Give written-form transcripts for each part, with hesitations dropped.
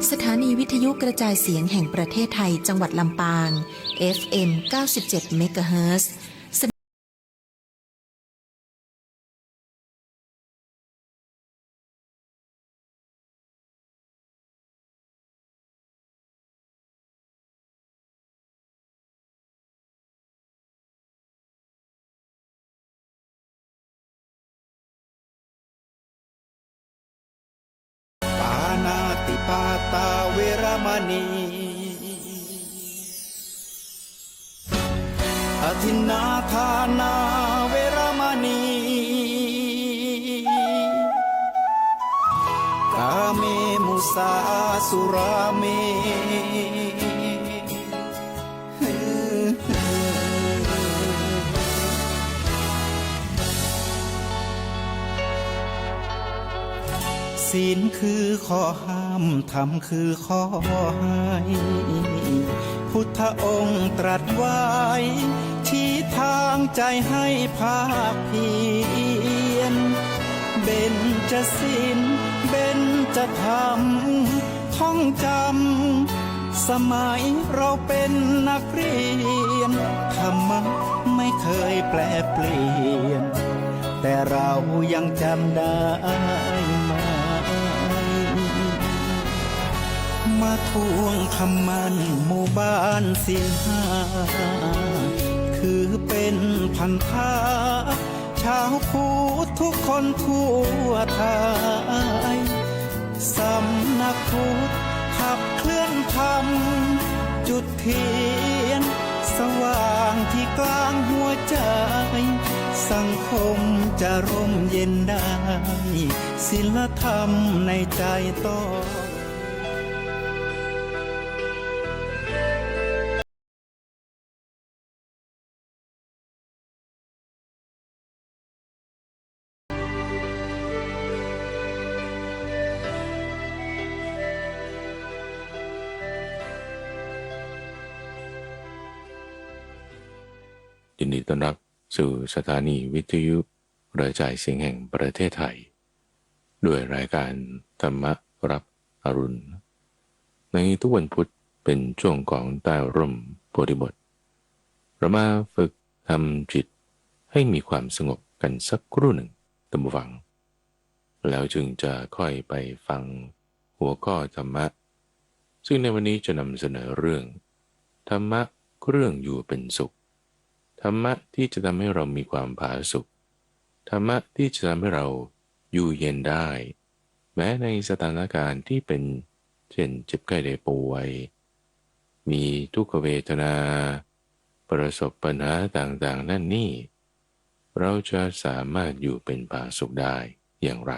สถานีวิทยุกระจายเสียงแห่งประเทศไทยจังหวัดลำปาง FM 97 เมกะเฮิรตซ์ปานาติปาตาเวรมณีอทินนาทานาเวรมณีกาเมมุสาสุราเมศีลคือข้อห้ามธรรมคือข้อให้พุทธองค์ตรัสไว้ชี้ทางใจให้ภาคเพียรเบญจศีลเบญจธรรมท่องจำสมัยเราเป็นนักเรียนธรรมะไม่เคยแปรเปลี่ยนแต่เรายังจำได้มาทวงคำมันหมู่บ้านศีลห้าคือเป็นพันธะชาวพุทธทุกคนทั่วไทยสำนักพุทธขับเคลื่อนธรรมจุดเทียนสว่างที่กลางหัวใจสังคมจะร่มเย็นได้ศีลธรรมในใจต้องยินดีต้อนรับสู่สถานีวิทยุกระจายเสียงแห่งประเทศไทยด้วยรายการธรรมรับอรุณในทุกวันพุธเป็นช่วงของใต้ร่มโพธิบทเรามาฝึกทำจิตให้มีความสงบกันสักครู่หนึ่งตั้งฟังแล้วจึงจะค่อยไปฟังหัวข้อธรรมะซึ่งในวันนี้จะนำเสนอเรื่องธรรมะเครื่องอยู่เป็นสุขธรรมะที่จะทำให้เรามีความผาสุกธรรมะที่จะทำให้เราอยู่เย็นได้แม้ในสถานการณ์ที่เป็นเช่นเจ็บไข้ได้ป่วยมีทุกขเวทนาประสบปัญหาต่างๆนั่นนี่เราจะสามารถอยู่เป็นผาสุกได้อย่างไร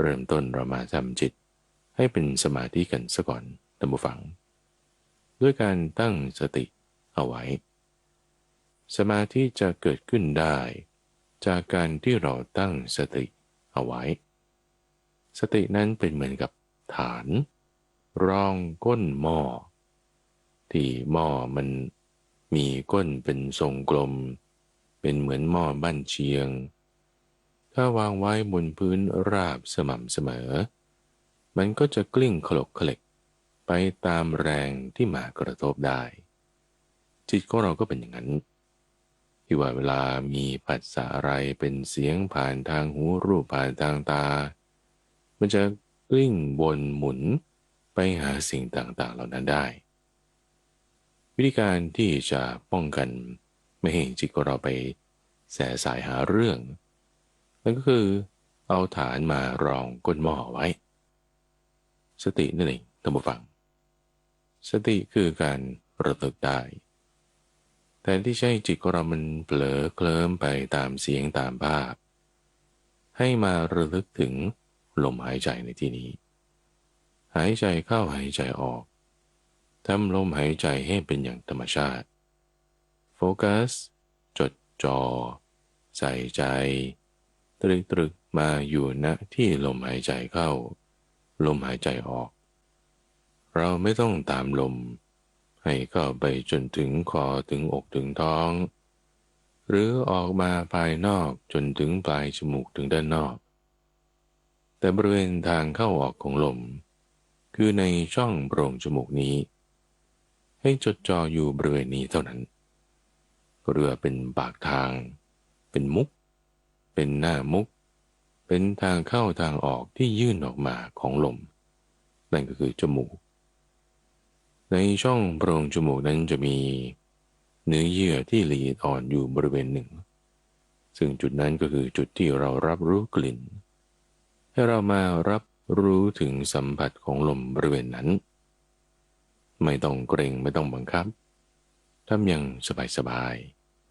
เริ่มต้นเรามาทำจิตให้เป็นสมาธิกันซะก่อนท่านผู้ฟังด้วยการตั้งสติเอาไว้สมาธิจะเกิดขึ้นได้จากการที่เราตั้งสติเอาไว้สตินั้นเป็นเหมือนกับฐานรองก้นหม้อที่หม้อมันมีก้นเป็นทรงกลมเป็นเหมือนหม้อบ้านเชียงถ้าวางไว้บนพื้นราบสม่ำเสมอมันก็จะกลิ้งขลกเขล็กไปตามแรงที่มากระทบได้จิตของเราก็เป็นอย่างนั้นที่ว่าเวลามีผัสสะอะไรเป็นเสียงผ่านทางหูรูปผ่านทางตามันจะกลิ้งวนหมุนไปหาสิ่งต่างๆเหล่านั้นได้วิธีการที่จะป้องกันไม่ให้จิตของเราไปแสสายหาเรื่องนั่นก็คือเอาฐานมารองก้นหม้อไว้สตินั่นเองท่านผู้ฟังสติคือการระลึกได้แต่ที่ใช่จิตของเรามันเผลอเคลิ้มไปตามเสียงตามภาพให้มาระลึกถึงลมหายใจในที่นี้หายใจเข้าหายใจออกทำลมหายใจให้เป็นอย่างธรรมชาติโฟกัสจดจ่อใส่ใจตรึกมาอยู่ณที่ลมหายใจเข้าลมหายใจออกเราไม่ต้องตามลมให้เข้าไปจนถึงคอถึงอกถึงท้องหรือออกมาภายนอกจนถึงปลายจมูกถึงด้านนอกแต่บริเวณทางเข้าออกของลม คือในช่องโพรงจมูกนี้ให้จดจ่ออยู่บริเวณนี้เท่านั้นเรือเป็นปากทางเป็นมุกเป็นหน้ามุกเป็นทางเข้าทางออกที่ยื่นออกมาของลมนั่นก็คือจมูกในช่องโพรงจมูกนั้นจะมีเนื้อเยื่อที่ละเอียดอ่อนอยู่บริเวณหนึ่งซึ่งจุดนั้นก็คือจุดที่เรารับรู้กลิ่นให้เรามารับรู้ถึงสัมผัสของลมบริเวณนั้นไม่ต้องเกรงไม่ต้องบังคับทำอย่างสบาย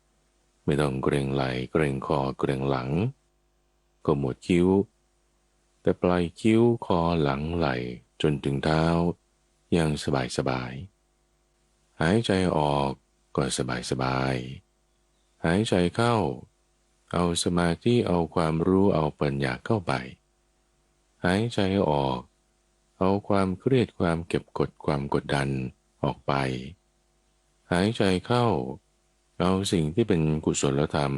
ๆไม่ต้องเกรงไหล่เกรงคอเกรงหลังก็หมดคิ้วแต่ปลายคิ้วคอหลังไหล่จนถึงเท้าอย่างสบายๆหายใจออกก็สบายๆหายใจเข้าเอาสมาธิเอาความรู้เอาปัญญาเข้าไปหายใจออกเอาความเครียดความเก็บกดความกดดันออกไปหายใจเข้าเอาสิ่งที่เป็นกุศลธรรม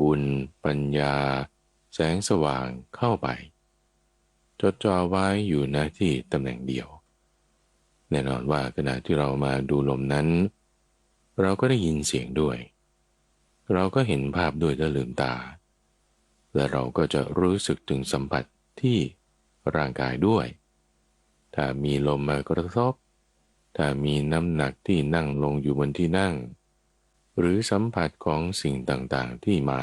บุญปัญญาแสงสว่างเข้าไปจดจ่อไว้อยู่ณที่ตำแหน่งเดียวแน่นอนว่าขณะที่เรามาดูลมนั้นเราก็ได้ยินเสียงด้วยเราก็เห็นภาพด้วยถ้าลืมตาและเราก็จะรู้สึกถึงสัมผัสที่ร่างกายด้วยถ้ามีลมมากระทบถ้ามีน้ำหนักที่นั่งลงอยู่บนที่นั่งหรือสัมผัสของสิ่งต่างๆที่มา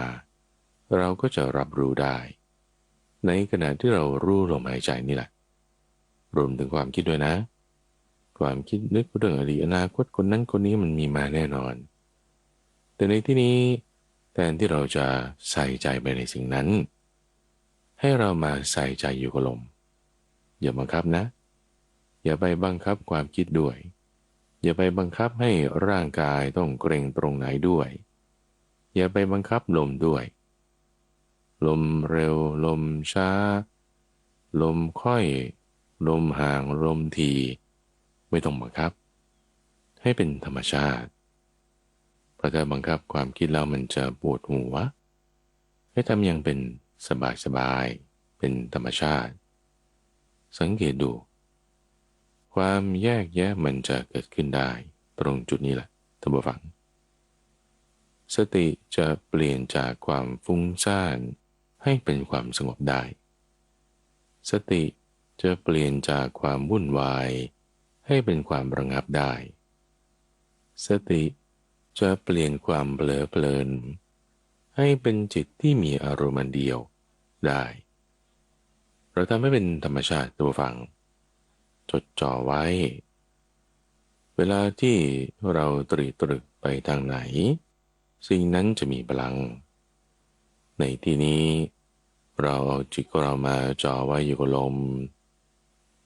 เราก็จะรับรู้ได้ในขณะที่เรารู้ลมหายใจนี่แหละรวมถึงความคิดด้วยนะความคิดนึกเรื่องอดีตอนาคตคนนั้นคนนี้มันมีมาแน่นอนแต่ในที่นี้แทนที่เราจะใส่ใจไปในสิ่งนั้นให้เรามาใส่ใจอยู่กับลมอย่าบังคับนะอย่าไปบังคับความคิดด้วยอย่าไปบังคับให้ร่างกายต้องเกร็งตรงไหนด้วยอย่าไปบังคับลมด้วยลมเร็วลมช้าลมค่อยลมห่างลมทีไม่ต้องบังคับให้เป็นธรรมชาติเพราะถ้าบังคับความคิดแล้วมันจะปวดหัวให้ทำอย่างเป็นสบายๆเป็นธรรมชาติสังเกตดูความแยกแยะมันจะเกิดขึ้นได้ตรงจุดนี้แหละท่านผู้ฟังสติจะเปลี่ยนจากความฟุ้งซ่านให้เป็นความสงบได้สติจะเปลี่ยนจากความวุ่นวายให้เป็นความระงับได้สติจะเปลี่ยนความเผลอเพลินให้เป็นจิตที่มีอารมณ์เดียวได้เราทำให้เป็นธรรมชาติตัวฟังจดจ่อไว้เวลาที่เราตรีตรึกไปทางไหนสิ่งนั้นจะมีพลังในที่นี้เราเอาจิตของเรามาจ่อไว้อยู่กับลม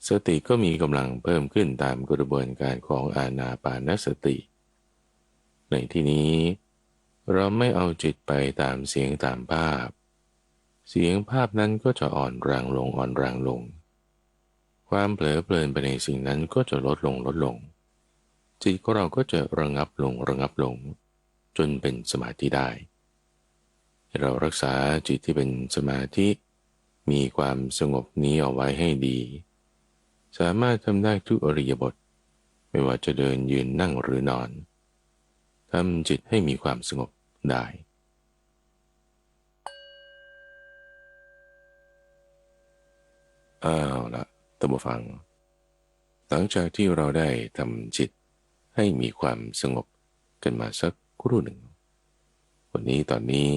สติก็มีกำลังเพิ่มขึ้นตามกระบวนการของอานาปานสติในที่นี้เราไม่เอาจิตไปตามเสียงตามภาพเสียงภาพนั้นก็จะอ่อนแรงลงอ่อนแรงลงความเผลอเพลินไปในสิ่งนั้นก็จะลดลงจิตของเราก็จะระงับลงจนเป็นสมาธิได้เรารักษาจิตที่เป็นสมาธิมีความสงบนี้เอาไว้ให้ดีสามารถทำได้ทุกอิริยาบถไม่ว่าจะเดินยืนนั่งหรือนอนทำจิตให้มีความสงบได้เอาละท่านผู้ฟังหลังจากที่เราได้ทำจิตให้มีความสงบกันมาสักครู่หนึ่งวันนี้ตอนนี้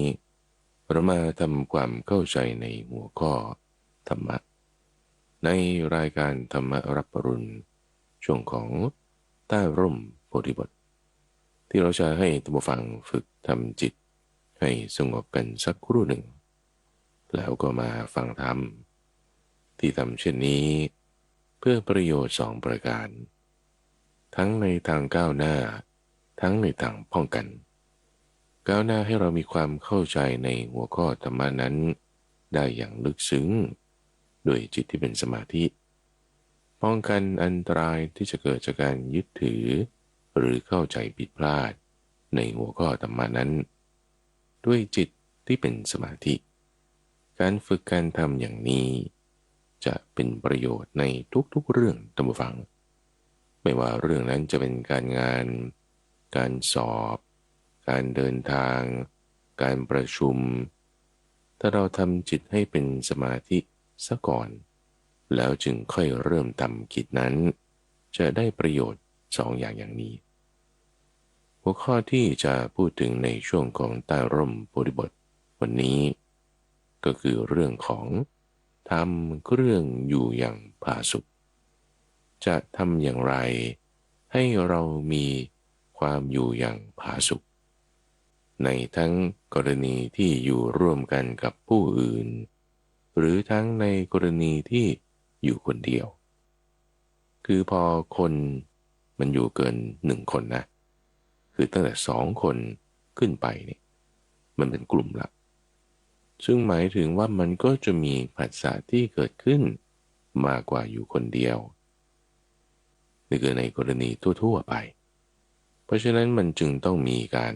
เรามาทำความเข้าใจในหัวข้อธรรมะในรายการธรรมรับปรุณช่วงของใต้ร่มโพธิบทที่เราจะให้ท่านผู้ฟังฝึกทำจิตให้สงบกันสักครู่หนึ่งแล้วก็มาฟังธรรมที่ทำเช่นนี้เพื่อประโยชน์2ประการทั้งในทางก้าวหน้าทั้งในทางป้องกันก้าวหน้าให้เรามีความเข้าใจในหัวข้อธรรมะนั้นได้อย่างลึกซึ้งโดยจิตที่เป็นสมาธิป้องกันอันตรายที่จะเกิดจากการยึดถือหรือเข้าใจผิดพลาดในหัวข้อธรรมะนั้นด้วยจิตที่เป็นสมาธิการฝึกการทำอย่างนี้ จะเป็นประโยชน์ในทุกๆเรื่องท่านผู้ฟังไม่ว่าเรื่องนั้นจะเป็นการงานการสอบการเดินทางการประชุมถ้าเราทำจิตให้เป็นสมาธิซะก่อนแล้วจึงค่อยเริ่มทำกิจนั้นจะได้ประโยชน์2 อย่างนี้หัวข้อที่จะพูดถึงในช่วงของใต้ร่มโพธิบทวันนี้ก็คือเรื่องของทำเครื่องอยู่อย่างผาสุกจะทำอย่างไรให้เรามีความอยู่อย่างผาสุกในทั้งกรณีที่อยู่ร่วมกันกับผู้อื่นหรือทั้งในกรณีที่อยู่คนเดียวคือพอคนมันอยู่เกิน1 คนนะคือตั้งแต่2 คนขึ้นไปเนี่ยมันเป็นกลุ่มละซึ่งหมายถึงว่ามันก็จะมีผัสสะที่เกิดขึ้นมากกว่าอยู่คนเดียวนี่คือในกรณีทั่วๆไปเพราะฉะนั้นมันจึงต้องมีการ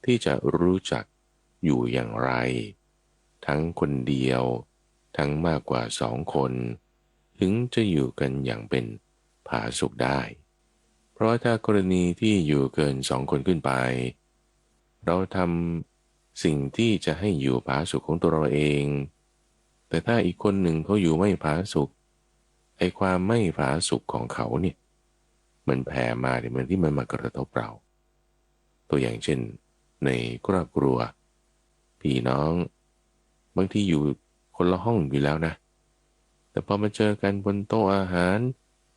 ที่จะรู้จักอยู่อย่างไรทั้งคนเดียวทั้งมากกว่า2 คนถึงจะอยู่กันอย่างเป็นผาสุกได้เพราะถ้ากรณีที่อยู่เกิน2 คนขึ้นไปเราทำสิ่งที่จะให้อยู่ผาสุกของตัวเราเองแต่ถ้าอีกคนหนึ่งเขาอยู่ไม่ผาสุกไอ้ความไม่ผาสุกของเขาเนี่ยมันแผ่มาเนี่ยมันที่มันมากระทบเราตัวอย่างเช่นในครอบครัวพี่น้องบางทีอยู่คนละห้องอยู่แล้วนะแต่พอมาเจอกันบนโต๊ะอาหาร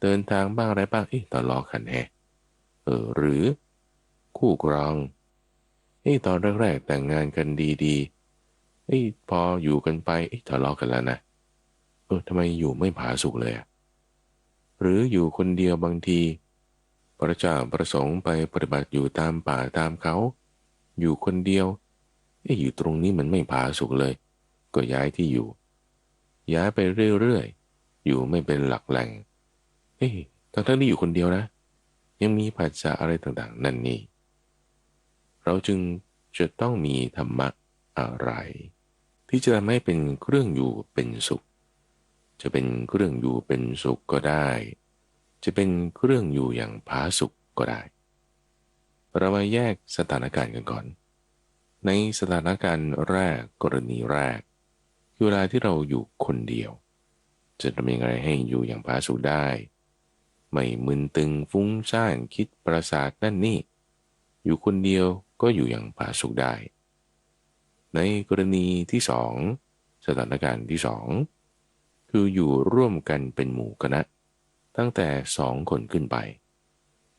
เดินทางบ้างอะไรบ้างทะเลาะกันหรือคู่ครองตอนแรกๆแต่งงานกันดีๆพออยู่กันไปทะเลาะกันแล้วนะทำไมอยู่ไม่ผาสุกเลยหรืออยู่คนเดียวบางทีพระเจ้าประสงค์ไปปฏิบัติอยู่ตามป่าตามเขาอยู่คนเดียวอยู่ตรงนี้มันไม่ผาสุกเลยก็ย้ายที่อยู่ย้ายไปเรื่อยๆอยู่ไม่เป็นหลักแหล่งทั้งที่อยู่คนเดียวนะยังมีผัสสะอะไรต่างๆนั่นนี่เราจึงจะต้องมีธรรมะอะไรที่จะทำให้เป็นเครื่องอยู่เป็นสุขจะเป็นเครื่องอยู่เป็นสุขก็ได้จะเป็นเครื่องอยู่อย่างผาสุกก็ได้เรามาแยกสถานการณ์กันก่อนในสถานการณ์แรกกรณีแรกเวลาที่เราอยู่คนเดียวจะทำยังไงให้อยู่อย่างผาสุกได้ไม่มึนตึงฟุ้งซ่านคิดประสาทนั่นนี่อยู่คนเดียวก็อยู่อย่างผาสุกได้ในกรณีที่2สถานการณ์ที่2คืออยู่ร่วมกันเป็นหมู่คณะตั้งแต่2 คนขึ้นไป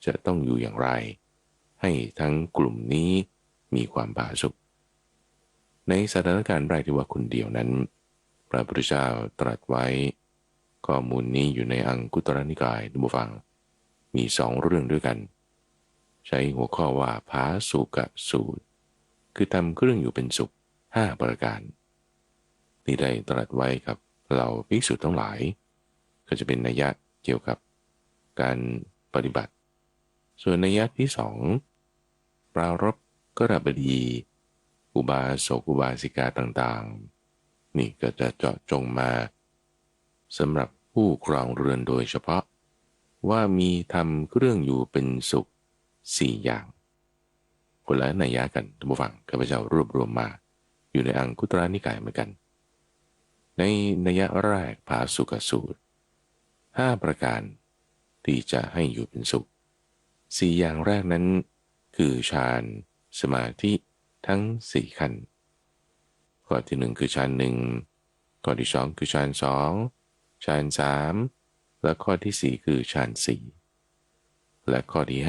จะต้องอยู่อย่างไรให้ทั้งกลุ่มนี้มีความผาสุกในสถานการณ์แรกที่ว่าคนเดียวนั้นพระพุทธเจ้าตรัสไว้ข้อมูลนี้อยู่ในอังคุตรนิกายท่านผู้ฟังมี2 เรื่องด้วยกันใช้หัวข้อว่าผาสุกสูตรคือทำเครื่องอยู่เป็นสุข5 ประการที่ได้ตรัสไว้กับเราภิกษุทั้งหลายก็จะเป็นนัยยะเกี่ยวกับการปฏิบัติส่วนนัยยะที่2ปรารภกฤบดีอุบาสกอุบาสิกาต่างๆนี่ก็จะเจาะจงมาสำหรับผู้ครองเรือนโดยเฉพาะว่ามีทำเครื่องอยู่เป็นสุข4 อย่างคนละนัยยะกันท่านผู้ฟังข้าพเจ้ารวบรวมมาอยู่ในอังคุตรนิกายเหมือนกันในนัยยะแรกผาสุกสูตร5 ประการที่จะให้อยู่เป็นสุข4 อย่างแรกนั้นคือฌานสมาธิทั้ง4 ขั้นข้อที่1คือฌาน1ข้อที่2คือฌาน2ฌาน3และข้อที่4คือฌาน4และข้อที่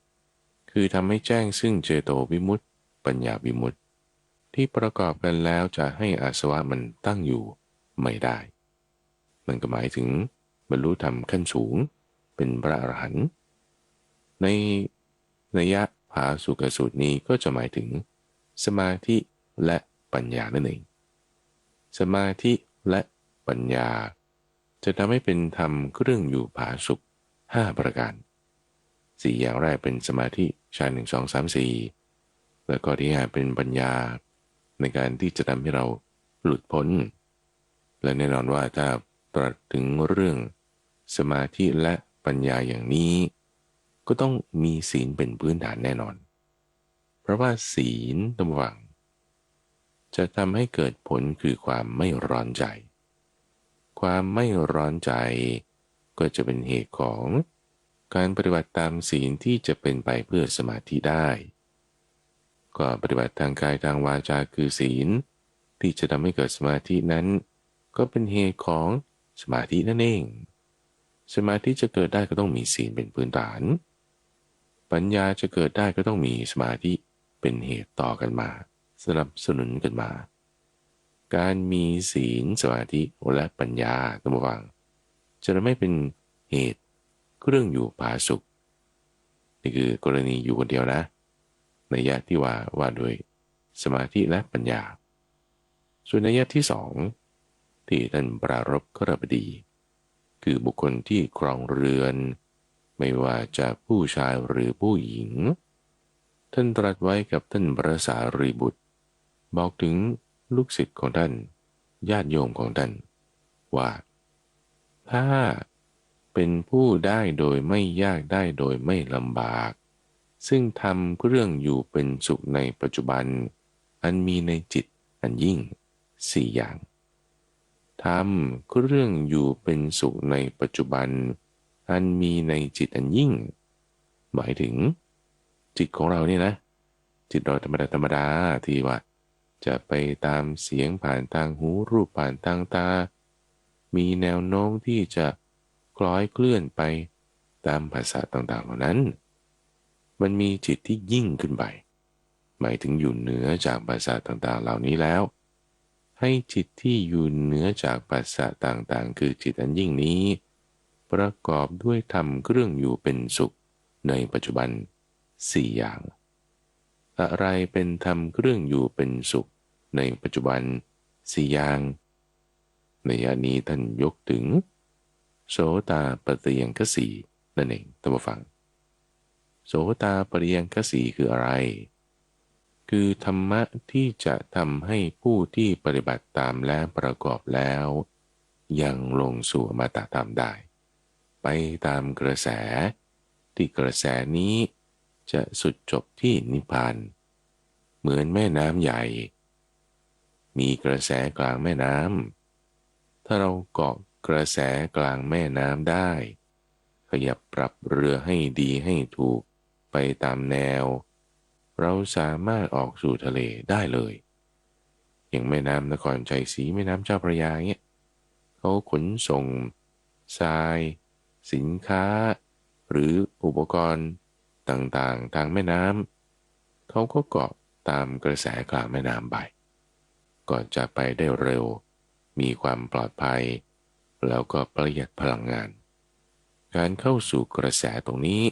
5คือทำให้แจ้งซึ่งเจโตวิมุตติปัญญาวิมุตติที่ประกอบกันแล้วจะให้อาสวะมันตั้งอยู่ไม่ได้มันก็หมายถึงบรรลุธรรมขั้นสูงเป็นพระอรหันต์ในนัยยะผาสุกสูตรนี้ก็จะหมายถึงสมาธิและปัญญานั่นเองสมาธิและปัญญาจะทำให้เป็นธรรมเครื่องอยู่ผาสุก5 ประการ4 อย่างแรกเป็นสมาธิฌาน1 2 3 4แล้วก็ที่5เป็นปัญญาในการที่จะทำให้เราหลุดพ้นและแน่นอนว่าถ้า ตรัสถึงเรื่องสมาธิและปัญญาอย่างนี้ก็ต้องมีศีลเป็นพื้นฐานแน่นอนเพราะว่าศีลระหว่างจะทำให้เกิดผลคือความไม่ร้อนใจความไม่ร้อนใจก็จะเป็นเหตุของการปฏิบัติตามศีลที่จะเป็นไปเพื่อสมาธิได้ก็ปฏิบัติทางกายทางวาจาคือศีลที่จะทำให้เกิดสมาธินั้นก็เป็นเหตุของสมาธินั่นเองสมาธิจะเกิดได้ก็ต้องมีศีลเป็นพื้นฐานปัญญาจะเกิดได้ก็ต้องมีสมาธิเป็นเหตุต่อกันมาสนับสนุนกันมาการมีศีลสมาธิและปัญญาตั้งระวังจะไม่เป็นเหตุเครื่องอยู่ผาสุขนี่คือกรณีอยู่คนเดียวนะนัยยะที่ว่าโดยสมาธิและปัญญาส่วนนัยยะที่สองที่ท่านปรารภกฤบดีคือบุคคลที่ครองเรือนไม่ว่าจะผู้ชายหรือผู้หญิงท่านตรัสไว้กับท่านพระสารีบุตรบอกถึงลูกศิษย์ของท่านญาติโยมของท่านว่าถ้าเป็นผู้ได้โดยไม่ยากได้โดยไม่ลำบากซึ่งทำเรื่องอยู่เป็นสุขในปัจจุบันอันมีในจิตอันยิ่งสี่อย่างทำเรื่องอยู่เป็นสุขในปัจจุบันอันมีในจิตอันยิ่งหมายถึงจิตของเราเนี่ยนะจิตเราธรรมดาที่ว่าจะไปตามเสียงผ่านทางหูรูปผ่านทางตามีแนวโน้มที่จะคล้อยเคลื่อนไปตามภาษาต่างๆเหล่านั้นมันมีจิตที่ยิ่งขึ้นไปหมายถึงอยู่เหนือจากภาษาต่างๆเหล่านี้แล้วให้จิตที่อยู่เหนือจากภาษาต่างๆคือจิตอันยิ่งนี้ประกอบด้วยธรรมเครื่องอยู่เป็นสุขในปัจจุบันสี่อย่างอะไรเป็นธรรมเครื่องอยู่เป็นสุขในปัจจุบันสี่อย่างในยะนี้ท่านยกถึงโสตาปัฏฐังคสีนั่นเองท่านผู้ฟังโสตาปัฏฐังคสีคืออะไรคือธรรมะที่จะทำให้ผู้ที่ปฏิบัติตามและประกอบแล้วยังลงสู่อมตะธรรมได้ไปตามกระแสที่กระแสนี้จะสุดจบที่นิพพานเหมือนแม่น้ำใหญ่มีกระแสกลางแม่น้ำถ้าเราเกาะกระแสกลางแม่น้ำได้ขยับปรับเรือให้ดีให้ถูกไปตามแนวเราสามารถออกสู่ทะเลได้เลยอย่างแม่น้ำนครชัยศรีแม่น้ำเจ้าพระยาเนี่ยเขาขนส่งทรายสินค้าหรืออุปกรณ์ต่างๆทางแม่น้ำเขาก็เกาะตามกระแสกลางแม่น้ำไปก็จะไปได้เร็วมีความปลอดภัยแล้วก็ประหยัดพลังงานการเข้าสู่กระแสตรงนี้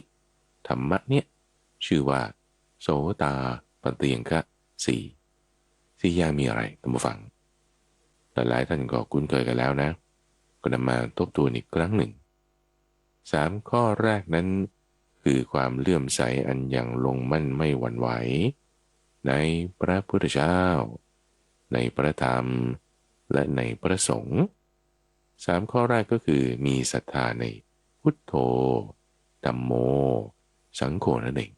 ธรรมะเนี่ยชื่อว่าโสตาปัฏฐังคสีสี่อย่างมีอะไรท่านผู้ฟังหลายท่านก็คุ้นเคยกันแล้วนะก็นำมาทบทวนอีกครั้งหนึ่ง3ข้อแรกนั้นคือความเลื่อมใสอันยังลงมั่นไม่หวั่นไหวในพระพุทธเจ้าในพระธรรมและในพระสงฆ์3ข้อแรกก็คือมีศรัทธาในพุทโธธัมโมสังโฆนั่นเอง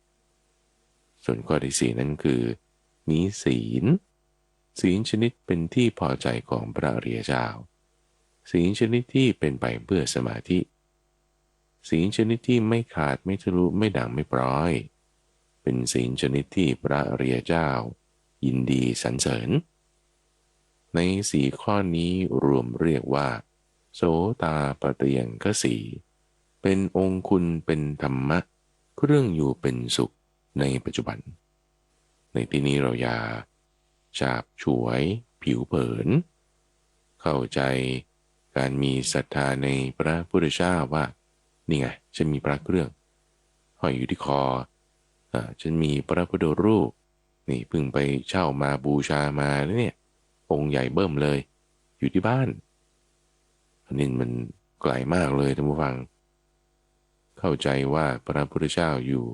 ส่วนข้อที่4นั้นคือมีศีลชนิดเป็นที่พอใจของพระอริยเจ้าศีลชนิดที่เป็นไปเพื่อสมาธิศีลชนิดที่ไม่ขาดไม่ทะลุไม่ด่างไม่ปร้อยเป็นศีลชนิดที่พระอริยเจ้ายินดีสรรเสริญใน4ข้อนี้รวมเรียกว่าโสตาปัฏฐังคสีเป็นองค์คุณเป็นธรรมะเครื่องอยู่เป็นสุขในปัจจุบันในที่นี้เราอย่าฉาบฉวยผิวเผินเข้าใจการมีศรัทธาในพระพุทธเจ้าว่านี่ไงฉันมีพระเครื่องห้อยอยู่ที่คอฉันมีพระพุทธรูปนี่เพิ่งไปเช่ามาบูชามาแล้วเนี่ยองค์ใหญ่เบิ่มเลยอยู่ที่บ้านอันนี้มันไกลมากเลยท่านผู้ฟังเข้าใจว่าพระพุทธเจ้าอยู่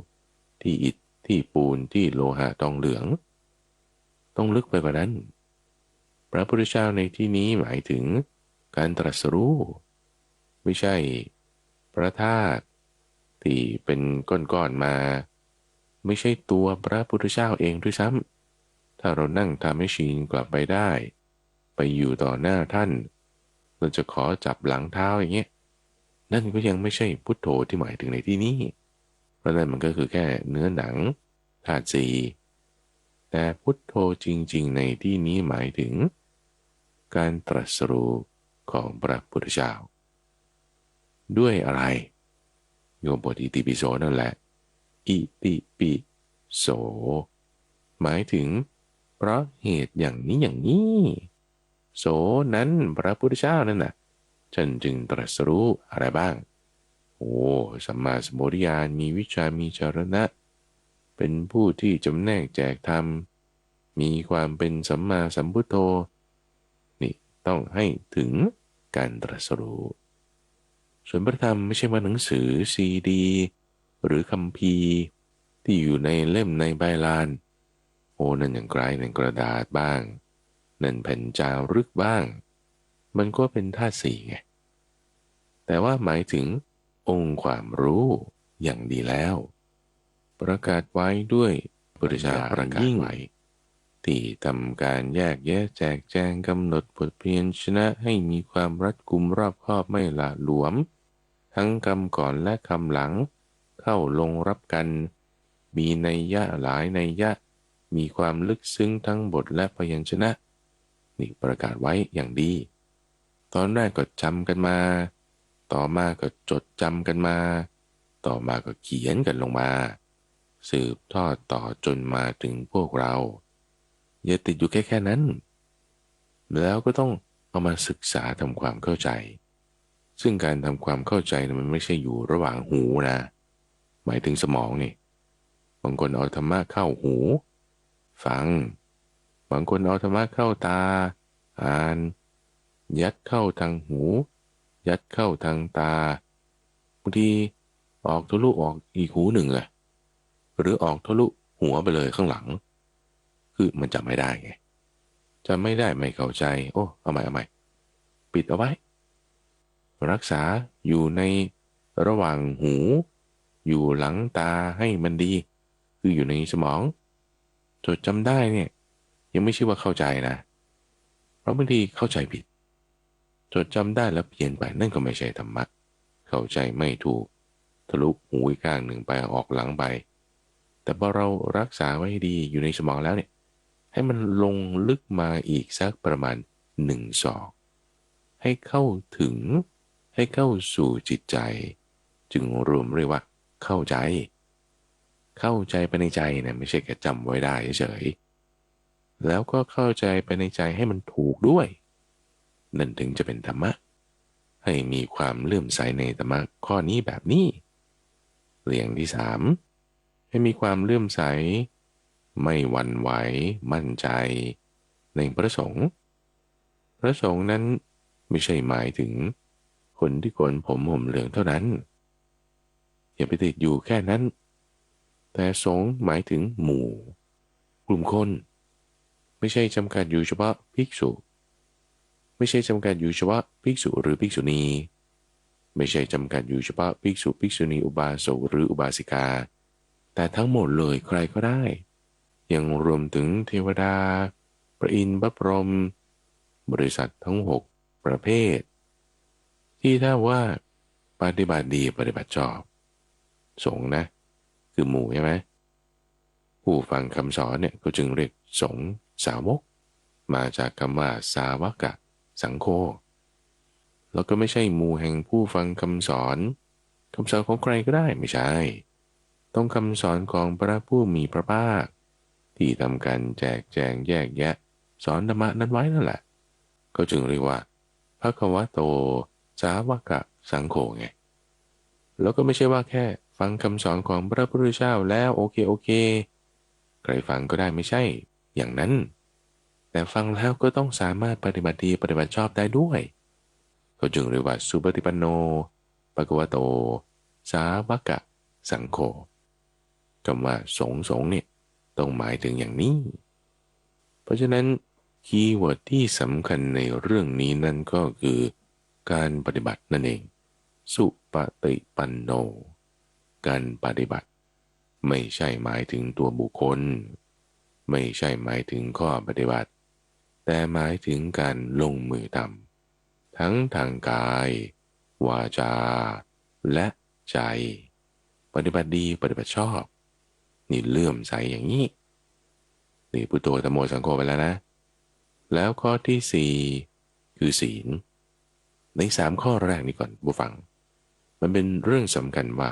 ที่อิฐที่ปูนที่โลหะทองเหลืองต้องลึกไปกว่านั้นพระพุทธเจ้าในที่นี้หมายถึง การตรัสรู้ไม่ใช่พระธาตุที่เป็นก้อนๆมาไม่ใช่ตัวพระพุทธเจ้าเองด้วยซ้ำถ้าเรานั่งทำให้ชินกลับไปได้ไปอยู่ต่อหน้าท่านเราจะขอจับหลังเท้าอย่างเงี้ยนั่นก็ยังไม่ใช่พุทโธที่หมายถึงในที่นี้เพราะนั่นมันก็คือแค่เนื้อหนังธาตุสี่แต่พุทโธจริงๆในที่นี้หมายถึงการตรัสรู้ของพระพุทธเจ้าด้วยอะไรโยมบทอิติปิโสนั่นแหละอิติปิโสหมายถึงเพราะเหตุอย่างนี้อย่างนี้โสนั้นพระพุทธเจ้านั่นน่ะฉันจึงตรัสรู้อะไรบ้างโอ้สัมมาสัมโพธิญาณมีวิชามีจรณะเป็นผู้ที่จำแนกแจกธรรมมีความเป็นสัมมาสัมพุทโธนี่ต้องให้ถึงการตรัสรู้ส่วนพระธรรมไม่ใช่ว่าหนังสือซีดีหรือคัมภีร์ที่อยู่ในเล่มในใบลานโอ้นั่นอย่างไกลนั่นกระดาษบ้างนั่นแผ่นจารึกบ้างมันก็เป็นธาตุสี่ไงแต่ว่าหมายถึงองค์ความรู้อย่างดีแล้วประกาศไว้ด้วยปริชาประกาศไว้ที่ทำการแยกแยะแจกแจงกำหนดบทเพียรชนะให้มีความรัดกุมรอบคอบไม่หละหลวมทั้งคำก่อนและคำหลังเข้าลงรับกันมีนัยยะหลายนัยยะมีความลึกซึ้งทั้งบทและพยัญชนะนี่ประกาศไว้อย่างดีตอนแรกก็จำกันมาต่อมาก็จดจำกันมาต่อมาก็เขียนกันลงมาสืบทอดต่อจนมาถึงพวกเราอย่าติดอยู่แค่นั้นแล้วก็ต้องเอามาศึกษาทำความเข้าใจซึ่งการทำความเข้าใจมันไม่ใช่อยู่ระหว่างหูนะหมายถึงสมองนี่บางคนเอาธรรมะเข้าหูฟังบางคนเอาธรรมะเข้าตาอ่านยัดเข้าทางหูยัดเข้าทางตาบางทีออกทะลุออกอีกหูหนึ่งอะหรือออกทะลุหัวไปเลยข้างหลังคือมันจำไม่ได้ไงจำไม่ได้ไม่เข้าใจโอ้เอาใหม่ปิดเอาไว้รักษาอยู่ในระหว่างหูอยู่หลังตาให้มันดีคืออยู่ในสมองจดจำได้เนี่ยยังไม่ใช่ว่าเข้าใจนะเพราะบางทีเข้าใจผิดจดจำได้แล้วเปลี่ยนไปนั่นก็ไม่ใช่ธรรมะเข้าใจไม่ถูกทะลุหูอีกข้างหนึ่งไปออกหลังไปแต่พอเรารักษาไว้ดีอยู่ในสมองแล้วเนี่ยให้มันลงลึกมาอีกสักประมาณ1 ศอกให้เข้าถึงให้เข้าสู่จิตใจจึงรวมเรียกว่าเข้าใจไปในใจนะไม่ใช่แค่จำไว้ได้เฉยแล้วก็เข้าใจไปในใจให้มันถูกด้วยนั่นถึงจะเป็นธรรมะให้มีความเลื่อมใสในธรรมะข้อนี้แบบนี้เรื่องที่3ให้มีความเลื่อมใสไม่หวั่นไหวมั่นใจในพระสงฆ์นั้นไม่ใช่หมายถึงคนที่โกนผมห่มเหลืองเท่านั้นอย่าไปติดอยู่แค่นั้นแต่สงฆ์หมายถึงหมู่กลุ่มคนไม่ใช่จำกัดอยู่เฉพาะภิกษุไม่ใช่จำกัดอยู่เฉพาะภิกษุหรือภิกษุณีไม่ใช่จำกัดอยู่เฉพาะภิกษุภิกษุณีอุบาสกหรืออุบาสิกาแต่ทั้งหมดเลยใครก็ได้ยังรวมถึงเทวดาพระอินทร์พระพรหมบริษัททั้ง6ประเภทที่ถ้าว่าปฏิบัติดีปฏิบัติชอบสงฆ์นะคือหมู่ใช่ไหมผู้ฟังคำสอนเนี่ยก็จึงเรียกสงฆ์สาวกมาจากคำว่าสาวกะสังโฆแล้วก็ไม่ใช่หมู่แห่งผู้ฟังคำสอนของใครก็ได้ไม่ใช่ต้องคำสอนของพระผู้มีพระภาคที่ทำการแจกแจงแยกแยะสอนธรรมะนั้นไว้นั่นแหละก็จึงเรียกว่าภควโตสาวกะสังโฆไงแล้วก็ไม่ใช่ว่าแค่ฟังคำสอนของพระพุทธเจ้าแล้วโอเคใครฟังก็ได้ไม่ใช่อย่างนั้นแต่ฟังแล้วก็ต้องสามารถปฏิบัติดีปฏิบัติชอบได้ด้วยก็จึงเรียกว่าสุปฏิปันโนภควโตสาวกะสังโฆคำว่าสงฆ์เนี่ยต้องหมายถึงอย่างนี้เพราะฉะนั้นคีย์เวิร์ดที่สำคัญในเรื่องนี้นั่นก็คือ การปฏิบัตินั่นเองสุปฏิปันโนการปฏิบัติไม่ใช่หมายถึงตัวบุคคลไม่ใช่หมายถึงข้อปฏิบัติแต่หมายถึงการลงมือทำทั้งทางกายวาจาและใจปฏิบัติดีปฏิบัติชอบนี่เลื่อมใสอย่างนี้นี่พุทโธธัมโมสังโฆไปแล้วนะแล้วข้อที่สี่คือศีลใน3ข้อแรกนี้ก่อนผู้ฟังมันเป็นเรื่องสำคัญว่า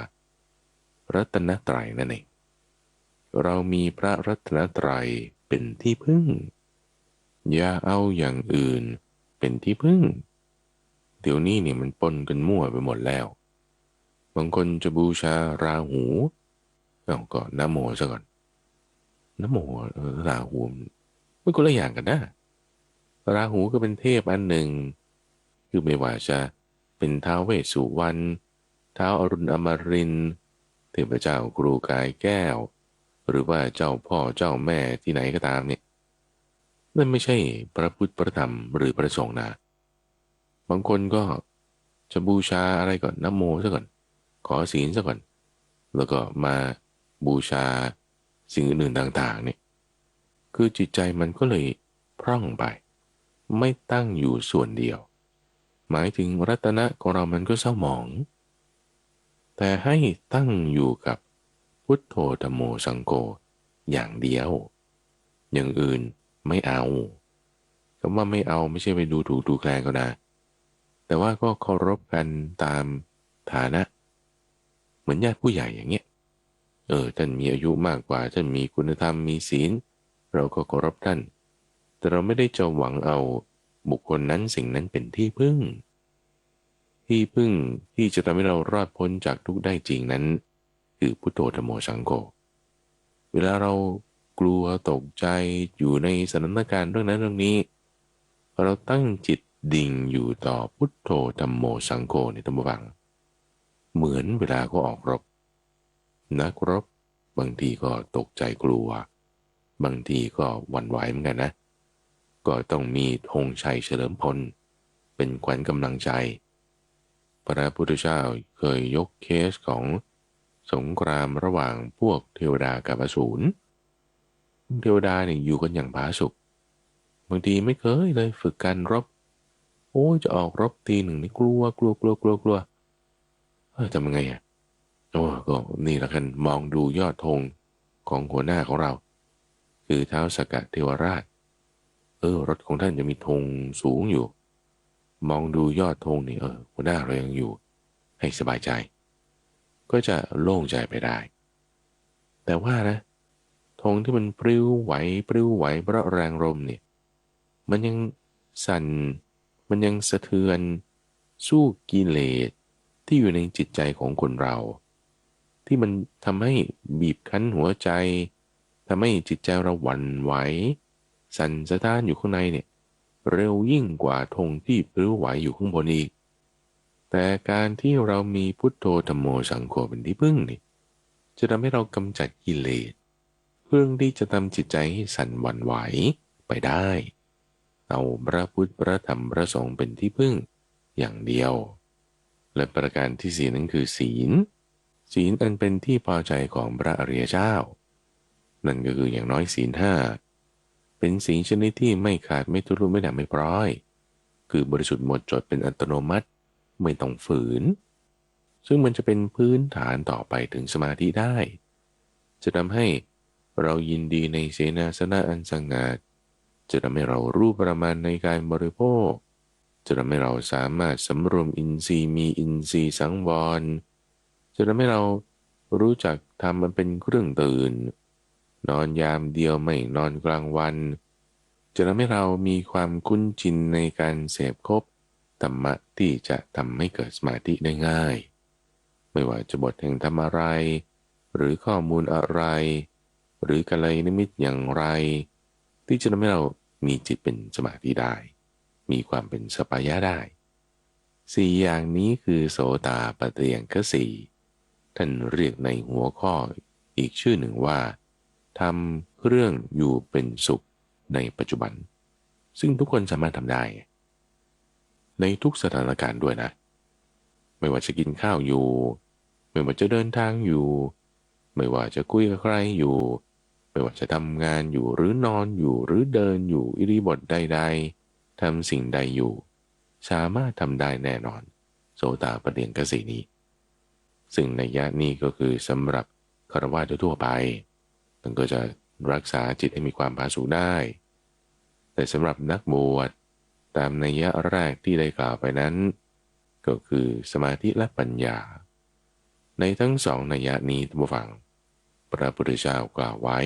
รัตนตรัยนั่นเองเรามีพระรัตนตรัยเป็นที่พึ่งอย่าเอาอย่างอื่นเป็นที่พึ่งเดี๋ยวนี้เนี่ยมันปนกันมั่วไปหมดแล้วบางคนจะบูชาราหูก็นะโมซะก่อนนะโมราหูมันคนละอย่างกันนะราหูก็เป็นเทพอันหนึ่งคือไม่ว่าจะเป็นท้าวเวสสุวรรณท้าวอรุณอมรินทร์เทพเจ้าครูกายแก้วหรือว่าเจ้าพ่อเจ้าแม่ที่ไหนก็ตามเนี่ยนั่นไม่ใช่พระพุทธพระธรรมหรือพระสงฆ์นะบางคนก็จะบูชาอะไรก่อนนะโมซะก่อนขอศีลซะก่อนแล้วก็มาบูชาสิ่งอื่นๆต่างๆเนี่ยคือจิตใจมันก็เลยพร่องไปไม่ตั้งอยู่ส่วนเดียวหมายถึงรัตนะของเรามันก็เศร้าหมองแต่ให้ตั้งอยู่กับพุทโธธัมโมสังโฆอย่างเดียวอย่างอื่นไม่เอาคำว่าไม่เอาไม่ใช่ไปดูถูกดูแคลนก็นะแต่ว่าก็เคารพกันตามฐานะเหมือนญาติผู้ใหญ่อย่างเงี้ยท่านมีอายุมากกว่าท่านมีคุณธรรมมีศีลเราก็เคารพท่านแต่เราไม่ได้จะหวังเอาบุคคลนั้นสิ่งนั้นเป็นที่พึ่งที่จะทำให้เรารอดพ้นจากทุกข์ได้จริงนั้นคือพุทโธธัมโมสังโฆเวลาเรากลัวตกใจอยู่ในสถานการณ์เรื่องนั้นเรื่องนี้เราตั้งจิตดิ่งอยู่ต่อพุทโธธัมโมสังโฆในธรรมบังเหมือนเวลาเขาออกรบนักรบบางทีก็ตกใจกลัวบางทีก็หวั่นไหวเหมือนกันนะก็ต้องมีธงชัยเฉลิมพลเป็นขวัญกำลังใจพระพุทธเจ้าเคยยกเคสของสงครามระหว่างพวกเทวดากับอสูรเทวดาเนี่ยอยู่กันอย่างผาสุกบางทีไม่เคยเลยฝึกการรบโอ้จะออกรบทีหนึ่งนี่กลัวทำยังไงก็นี่ละกันมองดูยอดธงของหัวหน้าของเราคือท้าวสักกะเทวราชรถของท่านจะมีธงสูงอยู่มองดูยอดธงนี่หัวหน้าเรายังอยู่ให้สบายใจก็จะโล่งใจไปได้แต่ว่านะธงที่มันปลิวไหวเพราะแรงลมเนี่ยมันยังสั่นมันยังสะเทือนสู้กิเลสที่อยู่ในจิตใจของคนเราที่มันทำให้บีบคั้นหัวใจทำให้จิตใจเราหวั่นไหวสั่นสะท้านอยู่ข้างในเนี่ยเร็วยิ่งกว่าธงที่ปลิวไหวอยู่ข้างบนอีกแต่การที่เรามีพุทโธธัมโมสังโฆเป็นที่พึ่งนี่จะทำให้เรากำจัดกิเลสเพื่อที่จะทำจิตใจให้สั่นหวั่นไหวไปได้เอาพระพุทธพระธรรมพระสงฆ์เป็นที่พึ่งอย่างเดียวและประการที่สี่นั้นคือศีลอันเป็นที่พอใจของพระอริยเจ้านั่นก็คืออย่างน้อยศีลห้าเป็นศีลชนิดที่ไม่ขาดไม่ทุรุ่ไม่ด่างไม่พร้อยคือบริสุทธิ์หมดจดเป็นอัตโนมัติไม่ต้องฝืนซึ่งมันจะเป็นพื้นฐานต่อไปถึงสมาธิได้จะทำให้เรายินดีในเสนาสนะอันสงัดจะทำให้เรารู้ประมาณในการบริโภคจะทำให้เราสามารถสำรวมอินทรีย์มีอินทรีย์สังวรจะทำให้เรารู้จักทำมันเป็นเครื่องตื่นนอนยามเดียวไม่นอนกลางวันจะทำให้เรามีความคุ้นชินในการเสพคบธรรมะที่จะทำให้เกิดสมาธิได้ง่ายไม่ว่าจะบทแห่งธรรมอะไรหรือข้อมูลอะไรหรือกัลยาณมิตรอย่างไรที่จะทำให้เรามีจิตเป็นสมาธิได้มีความเป็นสัพพายะได้สี่อย่างนี้คือโสตาปัตติยังคสี่ท่านเรียกในหัวข้ออีกชื่อหนึ่งว่าทำเครื่องอยู่เป็นสุขในปัจจุบันซึ่งทุกคนสามารถทำได้ ในทุกสถานการณ์ด้วยนะไม่ว่าจะกินข้าวอยู่ไม่ว่าจะเดินทางอยู่ไม่ว่าจะคุยกับใครอยู่ไม่ว่าจะทำงานอยู่หรือนอนอยู่หรือเดินอยู่อิริยาบถใดๆทำสิ่งใดอยู่สามารถทำได้แน่นอนโสตปัฏฐังคสีนี้ซึ่งนัยยะนี้ก็คือสำหรับฆราวาสทั่วไปมันก็จะรักษาจิตให้มีความผาสุกได้แต่สำหรับนักบวชตามนัยยะแรกที่ได้กล่าวไปนั้นก็คือสมาธิและปัญญาในทั้งสองนัยยะนี้ท่านผู้ฟังพระพุทธเจ้ากล่าวไว้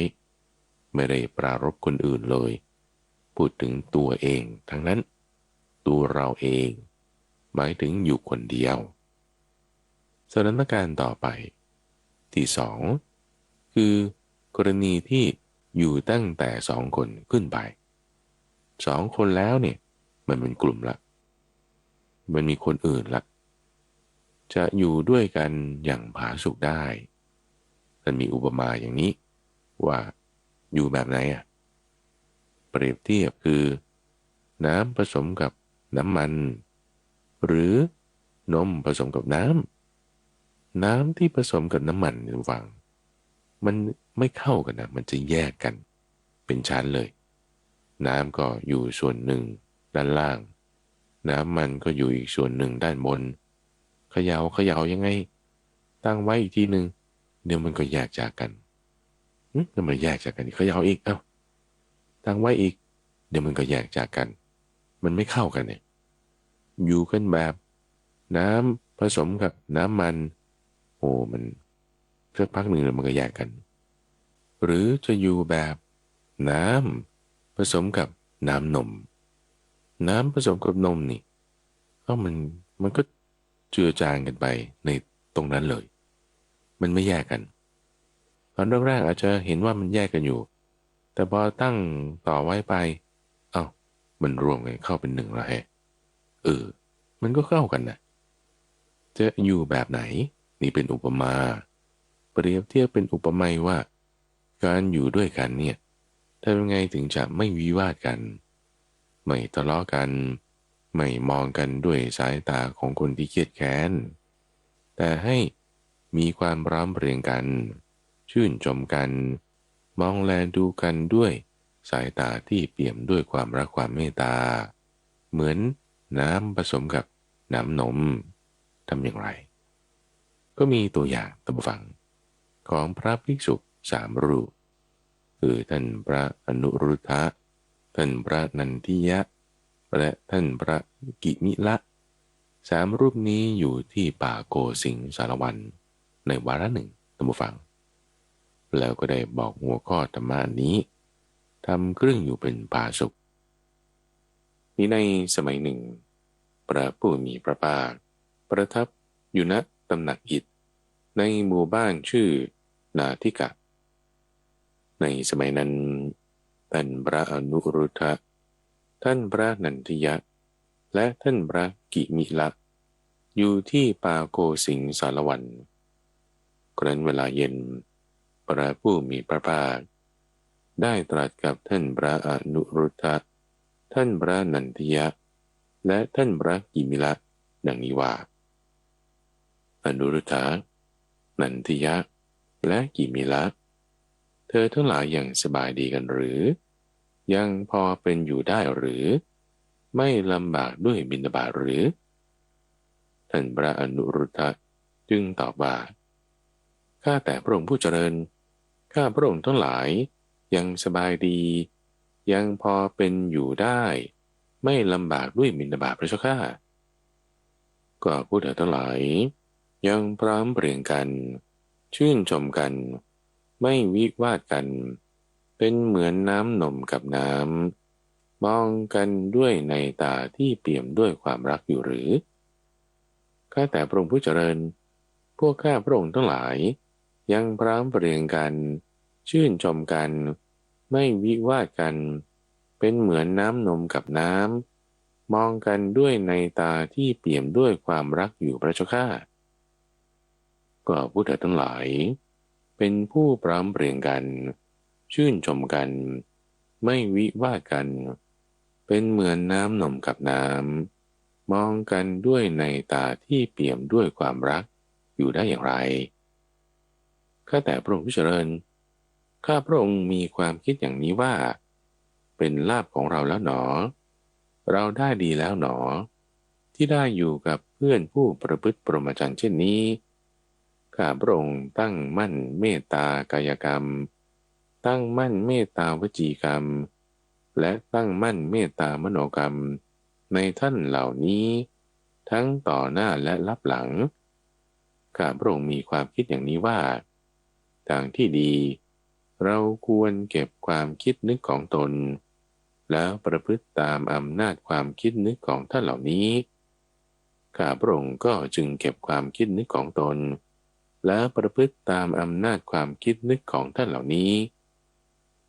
ไม่ได้ปรารภคนอื่นเลยพูดถึงตัวเองทั้งนั้นตัวเราเองหมายถึงอยู่คนเดียวสถานการณ์ต่อไปที่สองคือกรณีที่อยู่ตั้งแต่สองคนขึ้นไปสองคนแล้วเนี่ยมันเป็นกลุ่มละมันมีคนอื่นละจะอยู่ด้วยกันอย่างผาสุกได้มันมีอุปมาอย่างนี้ว่าอยู่แบบไหนอ่ะเปรียบเทียบคือน้ำผสมกับน้ำมันหรือนมผสมกับน้ำที่ผสมกับน้ำมันระหว่างมันไม่เข้ากันนะมันจะแยกกันเป็นชั้นเลยน้ำก็อยู่ส่วนหนึ่งด้านล่างน้ำมันก็อยู่อีกส่วนหนึ่งด้านบนเขย่ายังไงตั้งไว้อีกทีหนึ่งเดี๋ยวมันก็แยกจากกันแล้วมันแยกจากกันเขย่าอีกตั้งไว้อีกเดี๋ยวมันก็แยกจากกันมันไม่เข้ากันเนี่ยอยู่กันแบบน้ำผสมกับน้ำมันโอ้มันสักพักหนึ่งแล้วมันก็แยกกันหรือจะอยู่แบบน้ำผสมกับน้ำนมน้ำผสมกับนมนี่มันก็เจือจางกันไปในตรงนั้นเลยมันไม่แยกกันตอนแรกๆอาจจะเห็นว่ามันแยกกันอยู่แต่พอตั้งต่อไว้ไปมันรวมกันเข้าเป็นหนึ่งแล้วมันก็เข้ากันนะจะอยู่แบบไหนนี่เป็นอุปมาเปรียบเทียบเป็นอุปไมยว่าการอยู่ด้วยกันเนี่ยทำยังไงถึงจะไม่วิวาทกันไม่ทะเลาะกันไม่มองกันด้วยสายตาของคนที่เครียดแค้นแต่ให้มีความร้ำเรียงกันชื่นชมกันมองแลดูกันด้วยสายตาที่เปี่ยมด้วยความรักความเมตตาเหมือนน้ำผสมกับน้ำนมทำอย่างไรก็มีตัวอย่างตามฟังของพระภิกษุ3 รูปคือท่านพระอนุรุทธะท่านพระนันทิยะและท่านพระกิมิละ3 รูปนี้อยู่ที่ป่าโกสิงสารวันในวาระหนึ่งตามฟังแล้วก็ได้บอกหัวข้อธรรมะนี้ทำเครื่องอยู่เป็นผาสุกนี้ในสมัยหนึ่งพระผู้มีพระภาคประทับอยู่ณตำหนักอิฐในหมู่บ้านชื่อนาทิกะในสมัยนั้นท่านพระอนุรุทธะท่านพระนันทิยะและท่านพระกิมิละอยู่ที่ป่าโกสิงสารวันครั้นเวลาเย็นพระผู้มีพระภาคได้ตรัสกับท่านพระอนุรุทธะท่านพระนันทิยะและท่านพระกิมิละดังนี้ว่าอนุรุทธะนันทิยะและกิมิละเธอทั้งหลายยังสบายดีกันหรือยังพอเป็นอยู่ได้หรือไม่ลำบากด้วยบิณฑบาตหรือท่านพระอนุรุทธะจึงตอบว่าข้าแต่พระองค์ผู้เจริญข้าพระองค์ทั้งหลายยังสบายดียังพอเป็นอยู่ได้ไม่ลำบากด้วยบิณฑบาตพระเจ้าข้าก็ผู้เถิดทั้งหลายยังพร้อมเพรียงกันชื่นชมกันไม่วิวาทกันเป็นเหมือนน้ำนมกับน้ำมองกันด้วยในตาที่เปี่ยมด้วยความรักอยู่หรือข้าแต่พระองค์ผู้เจริญพวกข้าพระองค์ทั้งหลายยังพร้อมเพรียงกันชื่นชมกันไม่วิวาทกันเป็นเหมือนน้ำนมกับน้ำมองกันด้วยในตาที่เปี่ยมด้วยความรักอยู่พระเจ้าข้าก็ผู้เถิดทั้งหลายเป็นผู้พร้อมเพรียงกันชื่นชมกันไม่วิวาทกันเป็นเหมือนน้ำนมกับน้ มองกันด้วยในตาที่เปี่ยมด้วยความรักอยู่ได้อย่างไรข้าแต่พระองค์ผู้เจริญข้าพระองค์มีความคิดอย่างนี้ว่าเป็นลาภของเราแล้วหนอเราได้ดีแล้วหนอที่ได้อยู่กับเพื่อนผู้ประพฤติพรหมจรรย์เช่นนี้ข้าพระองค์ตั้งมั่นเมตตากายกรรมตั้งมั่นเมตตาวจีกรรมและตั้งมั่นเมตตามโนกรรมในท่านเหล่านี้ทั้งต่อหน้าและลับหลังข้าพระองค์มีความคิดอย่างนี้ว่าทางที่ดีเราควรเก็บความคิดนึกของตนแล้วประพฤติตามอำนาจความคิดนึกของท่านเหล่านี้ข้าพระองค์ก็จึงเก็บความคิดนึกของตนและประพฤติตามอำนาจความคิดนึกของท่านเหล่านี้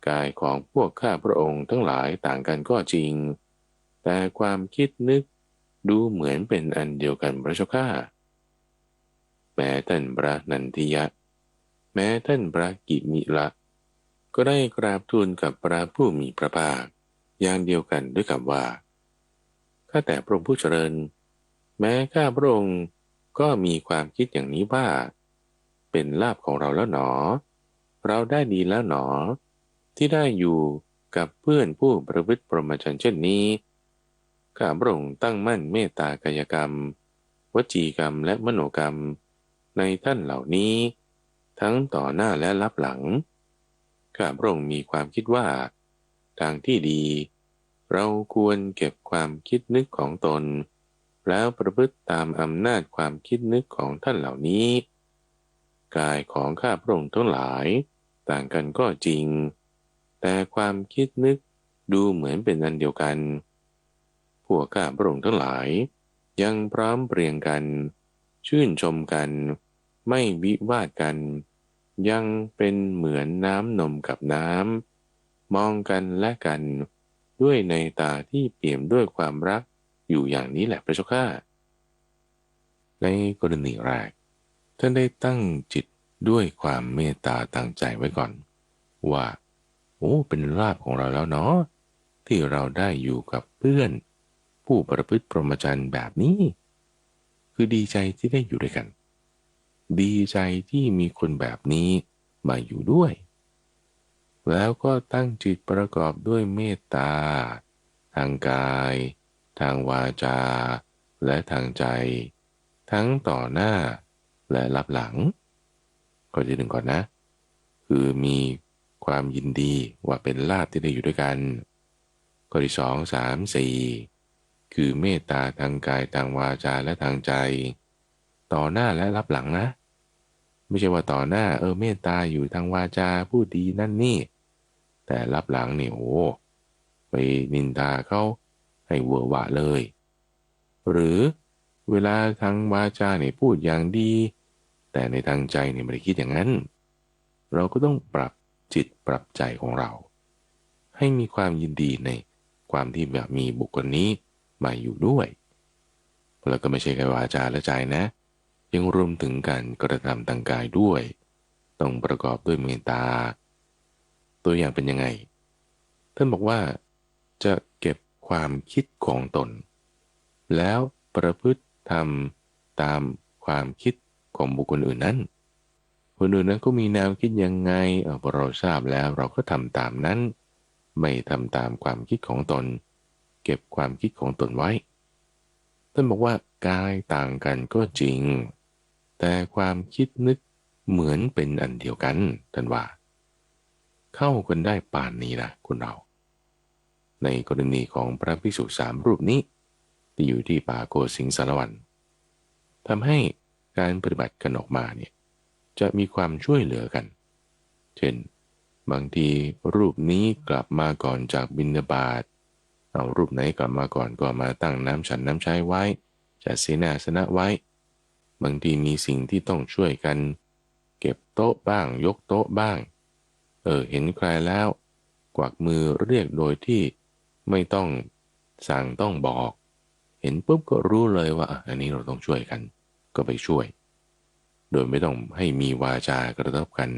กายของพวกข้าพระองค์ทั้งหลายต่างกันก็จริงแต่ความคิดนึกดูเหมือนเป็นอันเดียวกันพระเจ้าข้าแม้ท่านพระนันทิยะแม้ท่านพระกิมิละก็ได้กราบทูลกับพระผู้มีพระภาคอย่างเดียวกันด้วยคำว่าข้าแต่พระองค์ผู้เจริญแม้ข้าพระองค์ก็มีความคิดอย่างนี้ว่าเป็นลาภของเราแล้วหนอเราได้ดีแล้วหนอที่ได้อยู่กับเพื่อนผู้ประพฤติพรหมจรรย์เช่นนี้ข้าพระองค์ตั้งมั่นเมตตากายกรรมวจีกรรมและมโนกรรมในท่านเหล่านี้ทั้งต่อหน้าและลับหลังข้าพระองค์มีความคิดว่าทางที่ดีเราควรเก็บความคิดนึกของตนแล้วประพฤติตามอำนาจความคิดนึกของท่านเหล่านี้กายของข้าพระองค์ทั้งหลายต่างกันก็จริงแต่ความคิดนึกดูเหมือนเป็นอันเดียวกันพวกข้าพระองค์ทั้งหลายยังพร้อมเพรียงกันชื่นชมกันไม่วิวาทกันยังเป็นเหมือนน้ำนมกับน้ำมองกันและกันด้วยในตาที่เปี่ยมด้วยความรักอยู่อย่างนี้แหละพระเจ้าข้าในกรณีแรกท่านได้ตั้งจิตด้วยความเมตตาตั้งใจไว้ก่อนว่าโอ้เป็นลาภของเราแล้วเนาะที่เราได้อยู่กับเพื่อนผู้ประพฤติพรหมจรรย์แบบนี้คือดีใจที่ได้อยู่ด้วยกันดีใจที่มีคนแบบนี้มาอยู่ด้วยแล้วก็ตั้งจิตประกอบด้วยเมตตาทางกายทางวาจาและทางใจทั้งต่อหน้าและลับหลังข้อที่หนึ่งก่อนนะคือมีความยินดีว่าเป็นลาภที่ได้อยู่ด้วยกันข้อที่สองสามสี่คือเมตตาทางกายทางวาจาและทางใจต่อหน้าและลับหลังนะไม่ใช่ว่าต่อหน้าเมตตาอยู่ทางวาจาพูดดีนั่นนี่แต่ลับหลังนี่โอ้ไปนินทาเขาให้เวอร์หวะเลยหรือเวลาทางวาจาเนี่ยพูดอย่างดีแต่ในทางใจเนี่ยไม่ได้คิดอย่างนั้นเราก็ต้องปรับจิตปรับใจของเราให้มีความยินดีในความที่แบบมีบุคคลนี้มาอยู่ด้วยแล้วก็ไม่ใช่แค่วาจาและใจนะยังรวมถึงการกระทำทางกายด้วยต้องประกอบด้วยเมตตาตัวอย่างเป็นยังไงท่านบอกว่าจะเก็บความคิดของตนแล้วประพฤติทำตามความคิดของบุคคลอื่นนั้นคนอื่นนั้นก็มีแนวคิดยังไงพอเราทราบแล้วเราก็ทำตามนั้นไม่ทำตามความคิดของตนเก็บความคิดของตนไว้ท่านบอกว่ากายต่างกันก็จริงแต่ความคิดนึกเหมือนเป็นอันเดียวกันท่านว่าเข้ากันได้ป่านนี้นะคุณเราในกรณีของพระภิกษุสามรูปนี้ที่อยู่ที่ป่าโกสิงสารวันทำให้การปฏิบัติกันออกมาเนี่ยจะมีความช่วยเหลือกันเช่นบางทีรูปนี้กลับมาก่อนจากบิณฑบาตเอารูปไหนกลับมาก่อนก็มาตั้งน้ำฉันน้ำใช้ไว้จัดเสนาสนะไว้บางทีมีสิ่งที่ต้องช่วยกันเก็บโต๊ะบ้างยกโต๊ะบ้างเห็นใครแล้วกวักมือเรียกโดยที่ไม่ต้องสั่งต้องบอกเห็นปุ๊บก็รู้เลยว่าอันนี้เราต้องช่วยกันก็ไปช่วยโดยไม่ต้องให้มีวาจากระทบกัน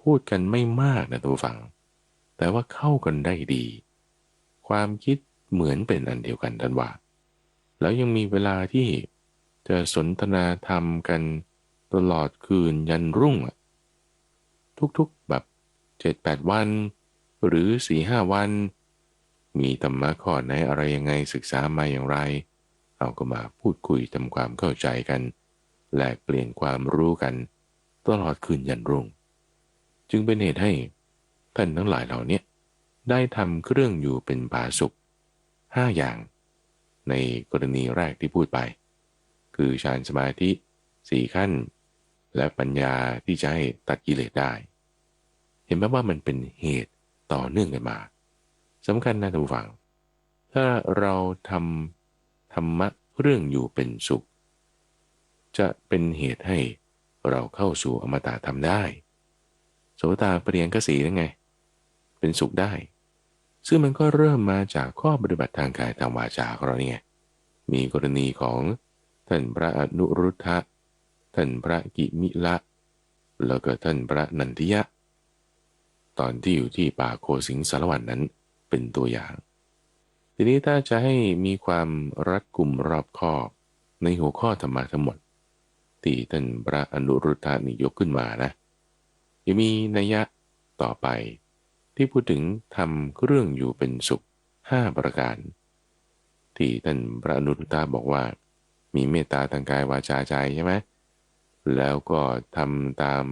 พูดกันไม่มากนะตัวฟังแต่ว่าเข้ากันได้ดีความคิดเหมือนเป็นอันเดียวกันท่านว่า แล้วยังมีเวลาที่จะสนทนาธรรมกันตลอดคืนยันรุ่งอะทุกๆแบบ7-8 วันหรือ4-5 วันมีธรรมะข้อไหนอะไรยังไงศึกษามาอย่างไรเอาก็มาพูดคุยทำความเข้าใจกันแลกเปลี่ยนความรู้กันตลอดคืนยันรุ่งจึงเป็นเหตุให้ท่านทั้งหลายเหล่านี้ได้ทำเครื่องอยู่เป็นผาสุก5 อย่างในกรณีแรกที่พูดไปคือฌานสมาธิ4 ขั้นและปัญญาที่จะให้ตัดกิเลสได้เห็นไหมว่ามันเป็นเหตุต่อเนื่องกันมาสำคัญนะท่านผู้ฟังถ้าเราทำธรรมะเรื่องอยู่เป็นสุขจะเป็นเหตุให้เราเข้าสู่อมตะธรรมได้โสตาปริยังคสีนั่นไงเป็นสุขได้ซึ่งมันก็เริ่มมาจากข้อปฏิบัติทางกายทางวาจาของเราเนี่ยมีกรณีของท่านพระอนุรุทธะท่านพระกิมิละแล้วก็ท่านพระนันทิยะตอนที่อยู่ที่ป่าโคสิงสารวัตรนั้นเป็นตัวอย่างทีนี้ถ้าจะให้มีความรัดกุมรอบคอบในหัวข้อธรรมะทั้งหมดที่ท่านพระอนุรุทธะนี่ยกขึ้นมานะยังมีนัยยะต่อไปที่พูดถึงทำเรื่องอยู่เป็นสุข5 ประการที่ท่านพระอนุรุทธะบอกว่ามีเมตตาทางกายวาจาใจใช่ไหมแล้วก็ทำตาม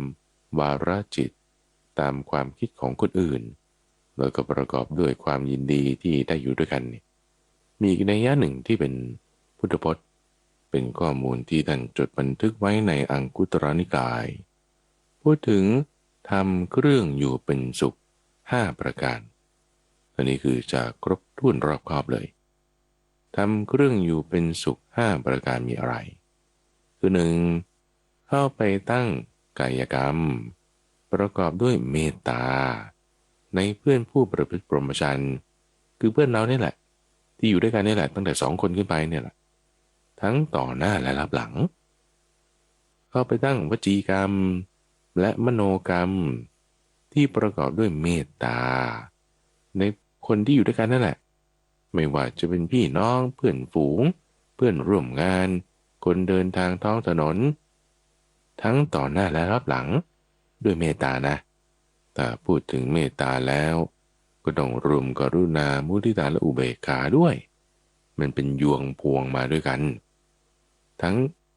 วาระจิตตามความคิดของคนอื่นแล้วก็ประกอบด้วยความยินดีที่ได้อยู่ด้วยกันมีอีกนัยยะหนึ่งที่เป็นพุทธพจน์เป็นข้อมูลที่ท่านจดบันทึกไว้ในอังคุตรนิกายพูดถึงทำเครื่องอยู่เป็นสุข5 ประการอันนี้คือจะครบถ้วนรอบคอบเลยทำเครื่องอยู่เป็นสุข5 ประการมีอะไรคือ 1. เข้าไปตั้งกายกรรมประกอบด้วยเมตตาในเพื่อนผู้ประพฤติพรหมจรรย์คือเพื่อนเราเนี่ยแหละที่อยู่ด้วยกันนี่แหละตั้งแต่2 คนขึ้นไปเนี่ยแหละทั้งต่อหน้าและรับหลังเข้าไปตั้งวจีกรรมและมโนกรรมที่ประกอบด้วยเมตตาในคนที่อยู่ด้วยกันนั่นแหละไม่ว่าจะเป็นพี่น้องเพื่อนฝูงเพื่อนร่วมงานคนเดินทางท้องถนนทั้งต่อหน้าและรับหลังด้วยเมตตานะแต่พูดถึงเมตตาแล้วก็ต้องรวมกรุณามุทิตาและอุเบกขาด้วยมันเป็นยวงพวงมาด้วยกันทั้ง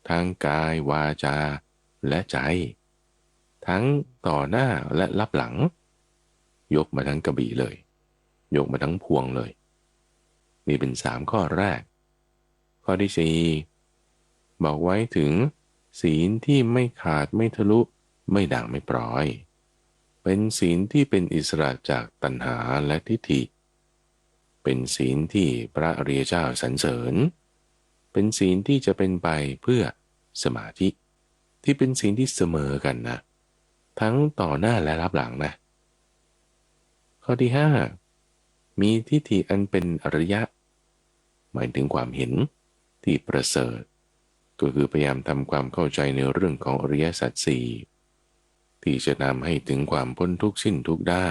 ทางกายวาจาและใจทั้งต่อหน้าและรับหลังยกมาทั้งกระบี่เลยยกมาทั้งพวงเลยนี่เป็น3 ข้อแรกข้อที่4บอกไว้ถึงศีลที่ไม่ขาดไม่ทะลุไม่ด่างไม่ปร้อยเป็นศีลที่เป็นอิสระจากตัณหาและทิฏฐิเป็นศีลที่พระอริยเจ้าสรรเสริญเป็นศีลที่จะเป็นไปเพื่อสมาธิที่เป็นศีลที่เสมอกันนะทั้งต่อหน้าและรับหลังนะข้อที่5มีทิฏฐิอันเป็นอริยะหมายถึงความเห็นที่ประเสริฐก็คือพยายามทำความเข้าใจในเรื่องของอริยสัจสี่ที่จะนำให้ถึงความพ้นทุกข์สิ้นทุกข์ได้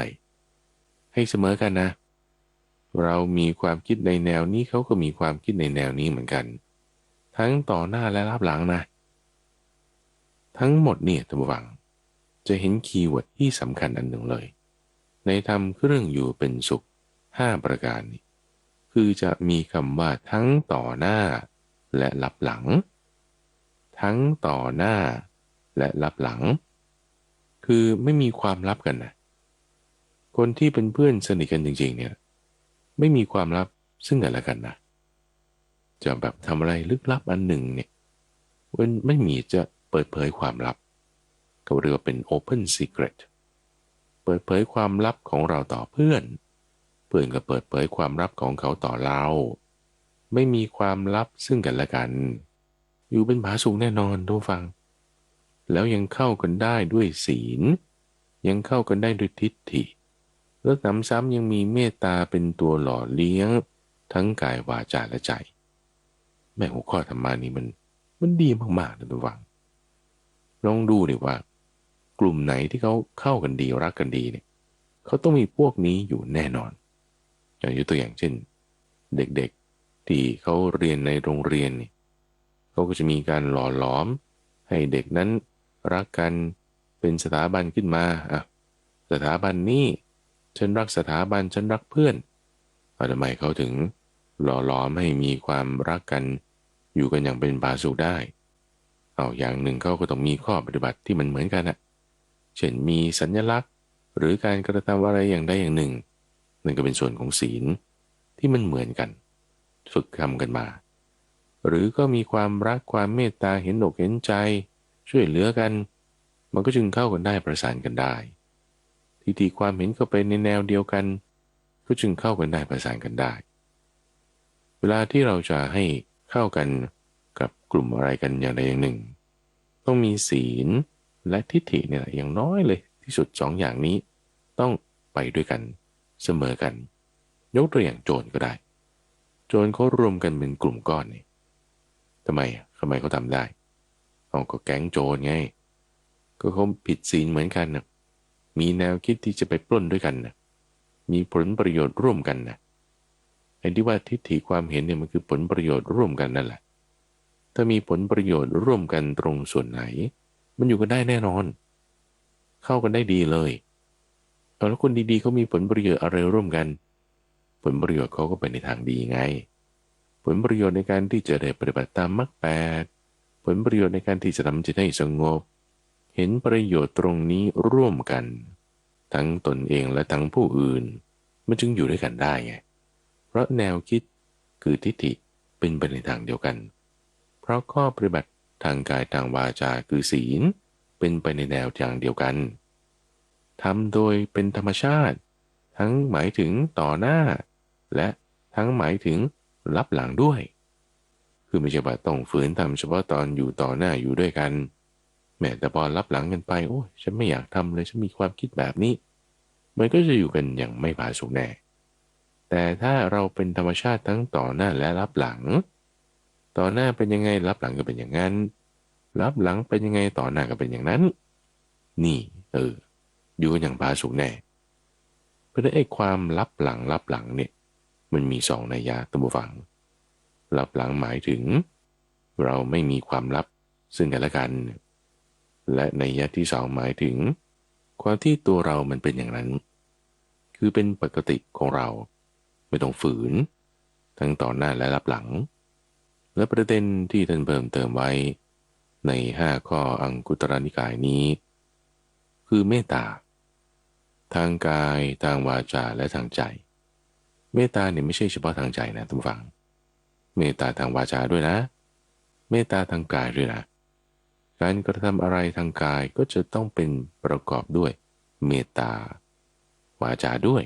ให้เสมอกันนะเรามีความคิดในแนวนี้เขาก็มีความคิดในแนวนี้เหมือนกันทั้งต่อหน้าและรับหลังนะทั้งหมดเนี่ยท่านผู้ฟังจะเห็นคีย์เวิร์ดที่สำคัญอันหนึ่งเลยในทำเครื่องอยู่เป็นสุข5 ประการนี้คือจะมีคำว่าทั้งต่อหน้าและรับหลังทั้งต่อหน้าและรับหลังคือไม่มีความลับกันนะคนที่เป็นเพื่อนสนิทกันจริงๆเนี่ยไม่มีความลับซึ่งกันและกันนะจะแบบทำอะไรลึกลับอันหนึ่งเนี่ยมันไม่มีจะเปิดเผยความลับเขาเรียกว่าเป็น open secret เปิดเผยความลับของเราต่อเพื่อนเพื่อนก็เปิดเผยความลับของเขาต่อเราไม่มีความลับซึ่งกันและกันอยู่เป็นผาสุกแน่นอนทุกฟังแล้วยังเข้ากันได้ด้วยศีลยังเข้ากันได้ด้วยทิฏฐิแล้วนำซ้ำยังมีเมตตาเป็นตัวหล่อเลี้ยงทั้งกายวาจาและใจแม่หัวข้อธรรมานี้มันดีมากๆนะทุกฟังลองดูดิว่ากลุ่มไหนที่เขาเข้ากันดีรักกันดีเนี่ยเขาต้องมีพวกนี้อยู่แน่นอนอย่างยกตัวอย่างเช่นเด็กๆ ที่เขาเรียนในโรงเรียนนี่เขาก็จะมีการหล่อหลอมให้เด็กนั้นรักกันเป็นสถาบันขึ้นมาสถาบันนี้ฉันรักสถาบันฉันรักเพื่อนทำไมเขาถึงหล่อหลอมให้มีความรักกันอยู่กันอย่างเป็นผาสุกได้อย่างหนึ่งเขาก็ต้องมีข้อปฏิบัติที่มันเหมือนกันเช่นมีสัญลักษณ์หรือการกระทำอะไรอย่างใดอย่างหนึ่งนั่นก็เป็นส่วนของศีลที่มันเหมือนกันฝึกทำกันมาหรือก็มีความรักความเมตตาเห็นอกเห็นใจช่วยเหลือกันมันก็จึงเข้ากันได้ประสานกันได้ที่ความเห็นเข้าไปในแนวเดียวกันก็จึงเข้ากันได้ประสานกันได้เวลาที่เราจะให้เข้ากันกับกลุ่มอะไรกันอย่างใดอย่างหนึ่งต้องมีศีลและทิฏฐิเนี่ยอย่างน้อยเลยที่สุด2 อย่างนี้ต้องไปด้วยกันเสมอกันยกตัวอย่างโจรก็ได้โจรเขารวมกันเป็นกลุ่มก้อนนี่ทำไมเขาทำได้ก็แก๊งโจรไงก็เขาผิดศีลเหมือนกันนะมีแนวคิดที่จะไปปล้นด้วยกันนะมีผลประโยชน์ร่วมกันนะไอ้ที่ว่าทิฏฐิความเห็นเนี่ยมันคือผลประโยชน์ร่วมกันนั่นแหละถ้ามีผลประโยชน์ร่วมกันตรงส่วนไหนมันอยู่กันได้แน่นอนเข้ากันได้ดีเลยแล้วคนดีๆเขามีผลประโยชน์อะไรร่วมกันผลประโยชน์เขาก็ไปในทางดีไงผลประโยชน์ในการที่จะได้ปฏิบัติตามมรรค8ผลประโยชน์ในการที่จะทำจิตให้สงบเห็นประโยชน์ตรงนี้ร่วมกันทั้งตนเองและทั้งผู้อื่นมันจึงอยู่ด้วยกันได้ไงเพราะแนวคิดคือทิฏฐิเป็นไปในทางเดียวกันเพราะข้อปฏิบัติทางกายทางวาจาคือศีลเป็นไปในแนวทางเดียวกันทำโดยเป็นธรรมชาติทั้งหมายถึงต่อหน้าและทั้งหมายถึงรับหลังด้วยคือไม่ใช่ว่าต้องฝืนทำเฉพาะตอนอยู่ต่อหน้าอยู่ด้วยกันแม้แต่พอรับหลังกันไปโอ้ยฉันไม่อยากทำเลยฉันมีความคิดแบบนี้มันก็จะอยู่กันอย่างไม่ผาสุกแน่แต่ถ้าเราเป็นธรรมชาติทั้งต่อหน้าและรับหลังต่อหน้าเป็นยังไงรับหลังก็เป็นอย่างนั้นรับหลังเป็นยังไงต่อหน้าก็เป็นอย่างนั้นนี่อยู่กันอย่างผาสุกแน่เพราะฉะนั้นไอ้ความรับหลังเนี่ยมันมี2 นัยยะท่านผู้ฟังรับหลังหมายถึงเราไม่มีความลับซึ่งกันและกันและนัยยะที่2หมายถึงความที่ตัวเรามันเป็นอย่างนั้นคือเป็นปกติของเราไม่ต้องฝืนทั้งต่อหน้าและรับหลังและประเด็นที่ท่านเพิ่มเติมไว้ใน5 ข้ออังคุตรนิกายนี้คือเมตตาทางกายทางวาจาและทางใจเมตตาเนี่ยไม่ใช่เฉพาะทางใจนะท่านผู้ฟังเมตตาทางวาจาด้วยนะเมตตาทางกายด้วยนะการกระทำอะไรทางกายก็จะต้องเป็นประกอบด้วยเมตตาวาจาด้วย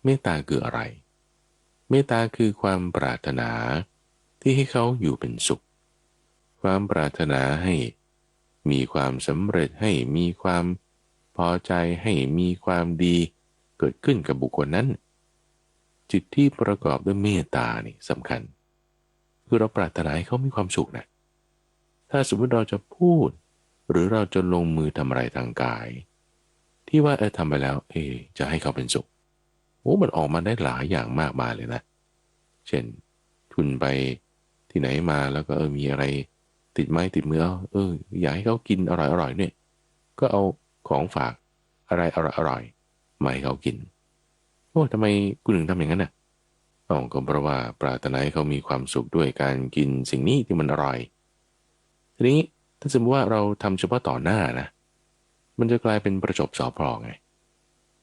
เมตตาคืออะไรเมตตาคือความปรารถนาที่ให้เขาอยู่เป็นสุขความปรารถนาให้มีความสำเร็จให้มีความพอใจให้มีความดีเกิดขึ้นกับบุคคลนั้นจิตที่ประกอบด้วยเมตตานี่สำคัญคือเราปรารถนาให้เขามีความสุขนะถ้าสมมติเราจะพูดหรือเราจะลงมือทำอะไรทางกายที่ว่าทำไปแล้วจะให้เขาเป็นสุขมันออกมาได้หลายอย่างมากมายเลยนะเช่นคุณไปที่ไหนมาแล้วก็มีอะไรติดไม้ติดมืออยากให้เขากินอร่อยเนี่ยก็เอาของฝากอะไรอร่อยมาให้เขากินทำไมคุณถึงทำอย่างนั้นน่ะก็เพราะว่าปรารถนาให้เขามีความสุขด้วยการกินสิ่งนี้ที่มันอร่อยทีนี้ถ้าสมมติว่าเราทำเฉพาะต่อหน้านะมันจะกลายเป็นประจบสอพลอไง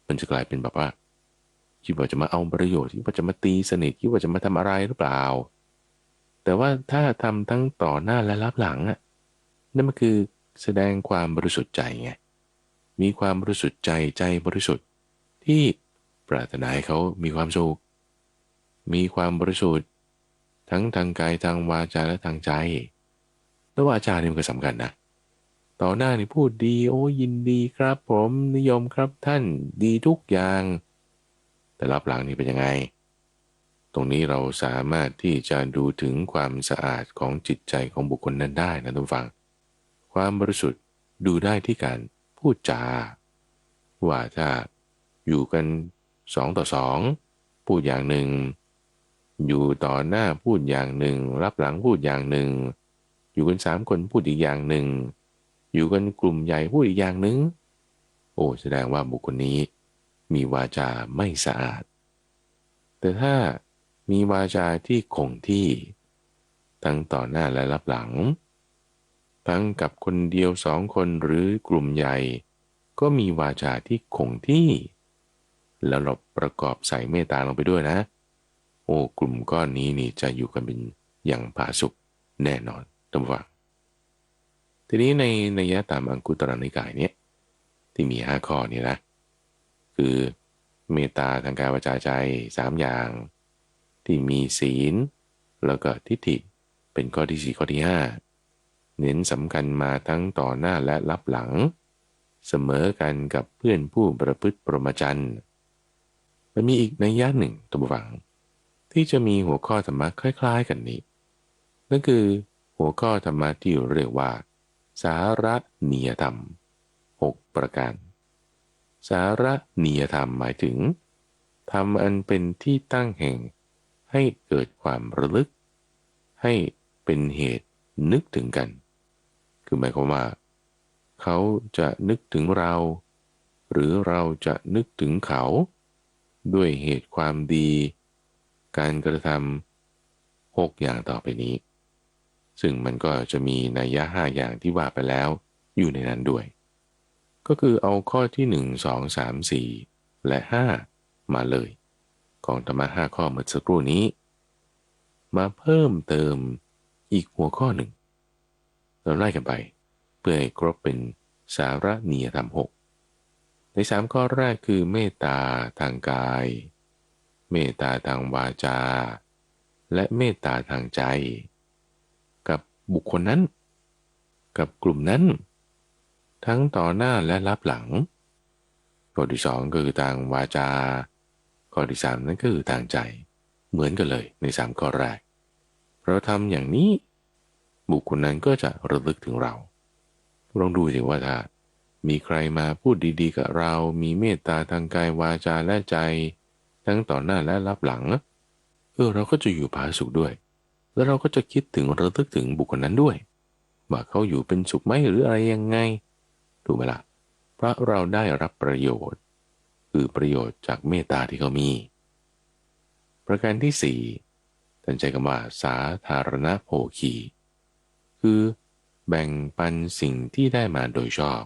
มันจะกลายเป็นแบบว่าคิดว่าจะมาเอาประโยชน์คิดว่าจะมาตีสนิทคิดว่าจะมาทำอะไรหรือเปล่าแต่ว่าถ้าทำทั้งต่อหน้าและรับหลังนั่นมันคือแสดงความบริสุทธิ์ใจไงมีความบริสุทธิ์ใจบริสุทธิ์ที่ปรารถนาให้เขามีความสุขมีความบริสุทธิ์ทั้งทางกายทางวาจาและทางใจแล้ววาจานี่มันก็สำคัญนะต่อหน้านี่พูดดียินดีครับผมนิยมครับท่านดีทุกอย่างแต่รับหลังนี่เป็นยังไงตรงนี้เราสามารถที่จะดูถึงความสะอาดของจิตใจของบุคคลนั้นได้นะทุกฟังความบริสุทธิ์ดูได้ที่การพูดจาว่าถ้าอยู่กัน2 ต่อ 2พูดอย่างหนึ่ง อยู่ต่อหน้าพูดอย่างหนึ่งรับหลังพูดอย่างหนึ่งอยู่กัน3 คนพูดอีกอย่างหนึ่งอยู่กันกลุ่มใหญ่พูดอีกอย่างหนึ่งโอ้แสดงว่าบุคคลนี้มีวาจาไม่สะอาดแต่ถ้ามีวาจาที่คงที่ทั้งต่อหน้าและรับหลังทั้งกับคนเดียว2 คนหรือกลุ่มใหญ่ก็มีวาจาที่คงที่แล้วเราประกอบใส่เมตตาลงไปด้วยนะโอ้กลุ่มก้อนนี้นี่จะอยู่กันเป็นอย่างผาสุกแน่นอนท่านผู้ฟังทีนี้ในนัยยะตามอังคุตรนิกายเนี่ยที่มี5 ข้อเนี่ยนะคือเมตตาทางกายวาจาใจ3 อย่างที่มีศีลแล้วก็ทิฏฐิเป็นข้อที่4ข้อที่5เน้นสำคัญมาทั้งต่อหน้าและรับหลังเสมอกันกับเพื่อนผู้ประพฤติพรหมจรรย์มันมีอีกนัยยะหนึ่งท่านผู้ฟังที่จะมีหัวข้อธรรมะคล้ายๆกันนี้นั่นคือหัวข้อธรรมะที่เรียกว่าสาระนิยธรรม6 ประการสาระนิยธรรมหมายถึงธรรมอันเป็นที่ตั้งแห่งให้เกิดความระลึกให้เป็นเหตุนึกถึงกันคือหมายความว่าเขาจะนึกถึงเราหรือเราจะนึกถึงเขาด้วยเหตุความดีการกระทำ6 อย่างต่อไปนี้ซึ่งมันก็จะมีนัยยะ5 อย่างที่ว่าไปแล้วอยู่ในนั้นด้วยก็คือเอาข้อที่1 2 3 4และ5มาเลยของธรรมะ5 ข้อเมื่อสักครู่นี้มาเพิ่มเติมอีกหัวข้อหนึ่งเราไล่กันไปเพื่อให้ครบเป็นสาระนิยธรรม6ใน3 ข้อแรกคือเมตตาทางกายเมตตาทางวาจาและเมตตาทางใจกับบุคคลนั้นกับกลุ่มนั้นทั้งต่อหน้าและรับหลังข้อที่2ก็คือทางวาจาข้อที่3นั่นก็คือทางใจเหมือนกันเลยใน3 ข้อแรกเราทำอย่างนี้บุคคลนั้นก็จะระลึกถึงเราลองดูสิว่าถ้ามีใครมาพูดดีๆกับเรามีเมตตาทางกายวาจาและใจทั้งต่อหน้าและรับหลังเราก็จะอยู่ผาสุกด้วยแล้วเราก็จะคิดถึงระลึกถึงบุคคลนั้นด้วยว่าเขาอยู่เป็นสุขไหมหรืออะไรยังไงถูกไหมล่ะเพราะเราได้รับประโยชน์คือประโยชน์จากเมตตาที่เขามีประการที่4ท่านใช้คำว่าสาธารณโภคีคือแบ่งปันสิ่งที่ได้มาโดยชอบ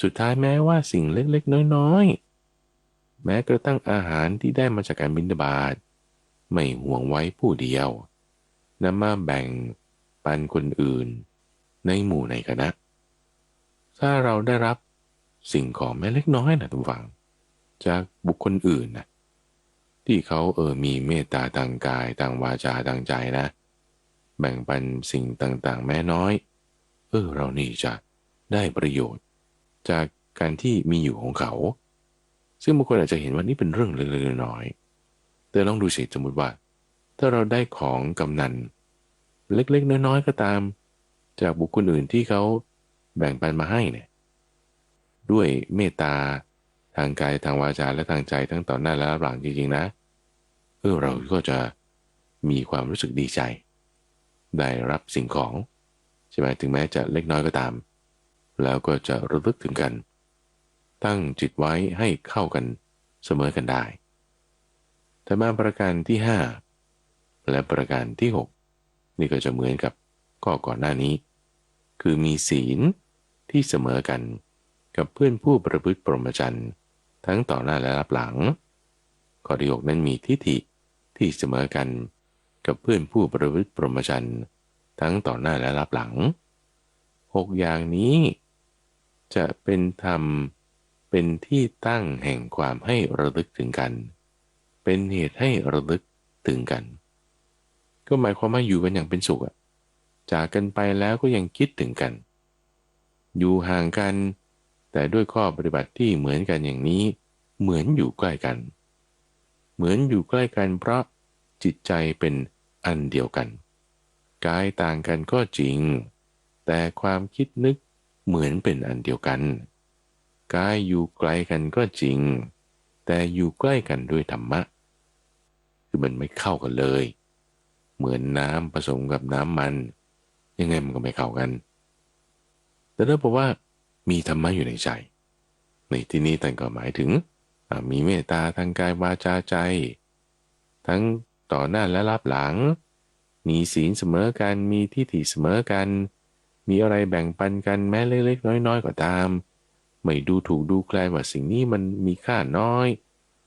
สุดท้ายแม้ว่าสิ่งเล็กๆน้อยๆแม้กระทั่งอาหารที่ได้มาจากการบิณฑบาตไม่ห่วงไว้ผู้เดียวนำมาแบ่งปันคนอื่นในหมู่ในคณะถ้าเราได้รับสิ่งของแม้เล็กน้อยนะทุกฝังจากบุคคลอื่นนะที่เขามีเมตตาทางกายทางวาจาทางใจนะแบ่งปันสิ่งต่างๆแม้น้อยเรานี่จะได้ประโยชน์จากการที่มีอยู่ของเขาซึ่งบางคนอาจจะเห็นว่านี่เป็นเรื่องเล็กๆน้อยๆแต่ลองดูสิสมมติว่าถ้าเราได้ของกำนันเล็กๆน้อยๆก็ตามจากบุคคลอื่นที่เขาแบ่งปันมาให้เนี่ยด้วยเมตตาทางกายทางวาจาและทางใจทั้งต่อหน้าและรับหลังจริงๆนะเราก็จะมีความรู้สึกดีใจได้รับสิ่งของใช่ไหมถึงแม้จะเล็กน้อยก็ตามแล้วก็จะระลึกถึงกันตั้งจิตไว้ให้เข้ากันเสมอกันได้แต่มาประการที่5และประการที่6นี่ก็จะเหมือนกับข้อก่อนหน้านี้คือมีศีลที่เสมอกันกับเพื่อนผู้ประพฤติพรหมจรรย์ทั้งต่อหน้าและรับหลังข้อที่6นั้นมีทิฏฐิที่เสมอกันกับเพื่อนผู้ประพฤติพรหมจรรย์ทั้งต่อหน้าและรับหลัง6 อย่างนี้จะเป็นธรรมเป็นที่ตั้งแห่งความให้ระลึกถึงกันเป็นเหตุให้ระลึกถึงกันก็หมายความว่าอยู่กันอย่างเป็นสุขจากกันไปแล้วก็ยังคิดถึงกันอยู่ห่างกันแต่ด้วยข้อปฏิบัติที่เหมือนกันอย่างนี้เหมือนอยู่ใกล้กันเหมือนอยู่ใกล้กันเพราะจิตใจเป็นอันเดียวกันกายต่างกันก็จริงแต่ความคิดนึกเหมือนเป็นอันเดียวกันกายอยู่ไกลกันก็จริงแต่อยู่ใกล้กันด้วยธรรมะคื คือมันไม่เข้ากันเลยเหมือนน้ำผสมกับน้ำมันยังไงมันก็ไม่เข้ากันแต่ถ้าบอกว่ามีธรรมะอยู่ในใจในที่นี้ท่านก็หมายถึงมีเมตตาทางกายวาจาใจทั้งต่อหน้าและรับหลังมีศีลเสมอกันมีทิฏฐิเสมอกันมีอะไรแบ่งปันกันแม้เล็กๆน้อยๆก็ตามไม่ดูถูกดูแคลนว่าสิ่งนี้มันมีค่าน้อย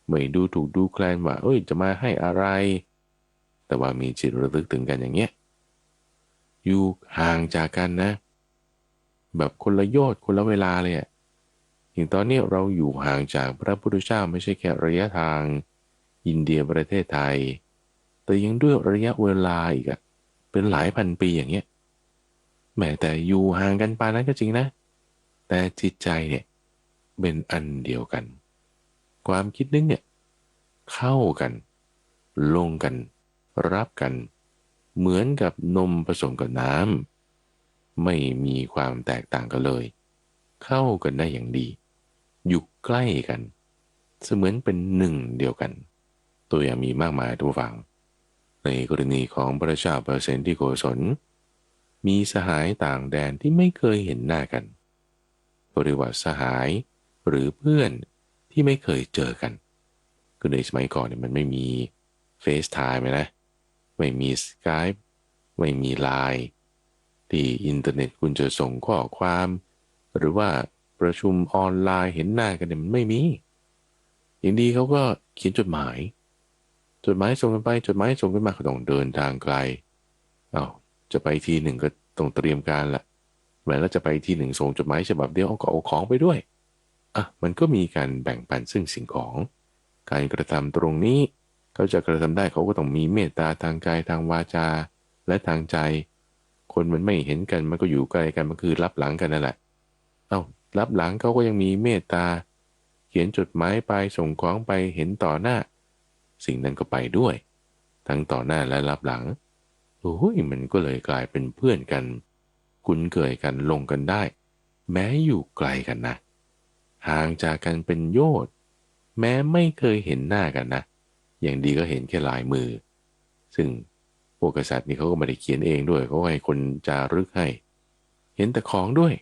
ไม่ดูถูกดูแคลนว่าจะมาให้อะไรแต่ว่ามีจิตระลึกถึงกันอย่างเงี้ยอยู่ห่างจากกันนะแบบคนละโยชน์คนละเวลาเลยอะอย่างตอนนี้เราอยู่ห่างจากพระพุทธเจ้าไม่ใช่แค่ระยะทางอินเดียประเทศไทยแต่ยังด้วยระยะเวลาอีกอะเป็นหลายพันปีอย่างเงี้ยแม้แต่อยู่ห่างกันปานนั้นก็จริงนะแต่จิตใจเนี่ยเป็นอันเดียวกันความคิดนึกเนี่ยเข้ากันลงกันรับกันเหมือนกับนมผสมกับน้ำไม่มีความแตกต่างกันเลยเข้ากันได้อย่างดีอยู่ใกล้กันเสมือนเป็นหนึ่งเดียวกันตัวอย่างมีมากมายทุกฝั่งในกรณีของพระเจ้าเปอร์เซนต์ที่โกศลมีสหายต่างแดนที่ไม่เคยเห็นหน้ากันเรียกว่าสหายหรือเพื่อนที่ไม่เคยเจอกันคือในสมัยก่อนเนี่ยมันไม่มีเฟซไทม์นะไม่มีสกายป์ไม่มีไลน์ที่อินเทอร์เน็ตคุณจะส่งข้อความหรือว่าประชุมออนไลน์เห็นหน้ากันเนี่ยมันไม่มีอย่างดีเขาก็เขียนจดหมายส่งกันไปจดหมายส่งกันมาก็ต้องเดินทางไกลจะไปทีหนึ่งก็ต้องเตรียมการละแม้แล้วจะไปทีหนึ่งส่งจดหมายฉบับเดียวก็เอาของไปด้วยมันก็มีการแบ่งปันซึ่งสิ่งของการกระทำตรงนี้เขาจะกระทำได้เขาก็ต้องมีเมตตาทางกายทางวาจาและทางใจคนมันไม่เห็นกันมันก็อยู่ไกลกันมันคือรับหลังกันนั่นแหละรับหลังเขาก็ยังมีเมตตาเขียนจดหมายไปส่งของไปเห็นต่อหน้าสิ่งนั้นก็ไปด้วยทั้งต่อหน้าและรับหลังมันก็เลยกลายเป็นเพื่อนกันคุ้นเคยกันลงกันได้แม้อยู่ไกลกันนะห่างจากกันเป็นโยชน์แม้ไม่เคยเห็นหน้ากันนะอย่างดีก็เห็นแค่ลายมือซึ่งพวกกษัตริย์นี่เขาก็ไม่ได้เขียนเองด้วยเขาให้คนจารึกให้เห็นแต่ของด้วย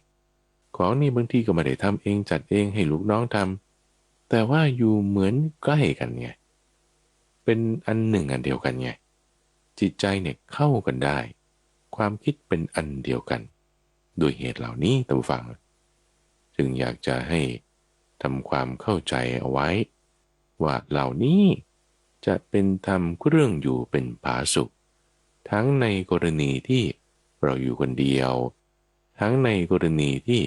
ของนี่บางทีก็ไม่ได้ทำเองจัดเองให้ลูกน้องทำแต่ว่าอยู่เหมือนใกล้กันไงเป็นอันหนึ่งอันเดียวกันไงจิตใจเนี่ยเข้ากันได้ความคิดเป็นอันเดียวกันโดยเหตุเหล่านี้ท่านผู้ฟังจึงอยากจะให้ทำความเข้าใจเอาไว้ว่าเหล่านี้จะเป็นธรรมเครื่องอยู่เป็นผาสุขทั้งในกรณีที่เราอยู่คนเดียวทั้งในกรณีที่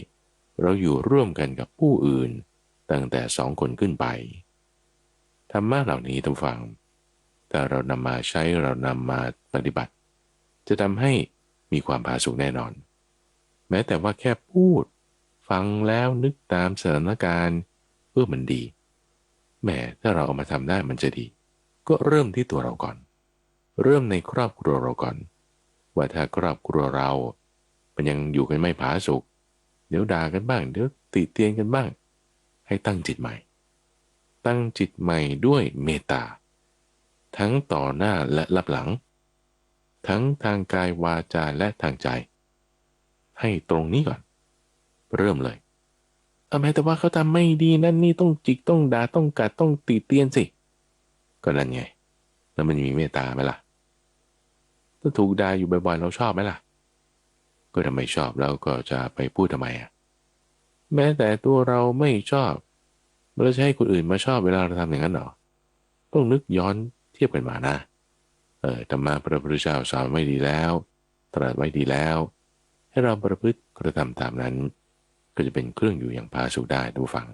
เราอยู่ร่วมกันกับผู้อื่นตั้งแต่2 คนขึ้นไปธรรมะเหล่านี้ท่านฟังแต่เรานำมาใช้เรานำมาปฏิบัติจะทำให้มีความผาสุกแน่นอนแม้แต่ว่าแค่พูดฟังแล้วนึกตามสถานการณ์มันดีแม้ถ้าเราเอามาทำได้มันจะดีก็เริ่มที่ตัวเราก่อนเริ่มในครอบครัวเราก่อนว่าถ้าครอบครัวเรามันยังอยู่กันไม่ผาสุกเดี๋ยวด่ากันบ้างเดี๋ยวติเตียนกันบ้างให้ตั้งจิตใหม่ด้วยเมตตาทั้งต่อหน้าและรับหลังทั้งทางกายวาจาและทางใจให้ตรงนี้ก่อนเริ่มเลยแม้แต่ว่าเขาทำไม่ดีนั่นนี่ต้องจิกต้องด่าต้องกัดต้องติเตียนสิก็นั่นไงแล้วมันมีเมตตาไหมล่ะถ้าถูกด่าอยู่บ่อยๆเราชอบไหมล่ะก็ทำไมชอบแล้วก็จะไปพูดทำไมแม้แต่ตัวเราไม่ชอบเราจะให้คนอื่นมาชอบเวลาเราทำอย่างนั้นหรอต้องนึกย้อนเทียบกันมานะธรรมะพระพุทธเจ้าสอนไว้ดีแล้วตรัสไว้ดีแล้วให้เราประพฤติกระทำตามนั้นก็จะเป็นเครื่องอยู่อย่างผาสุกได้ทุกฝัง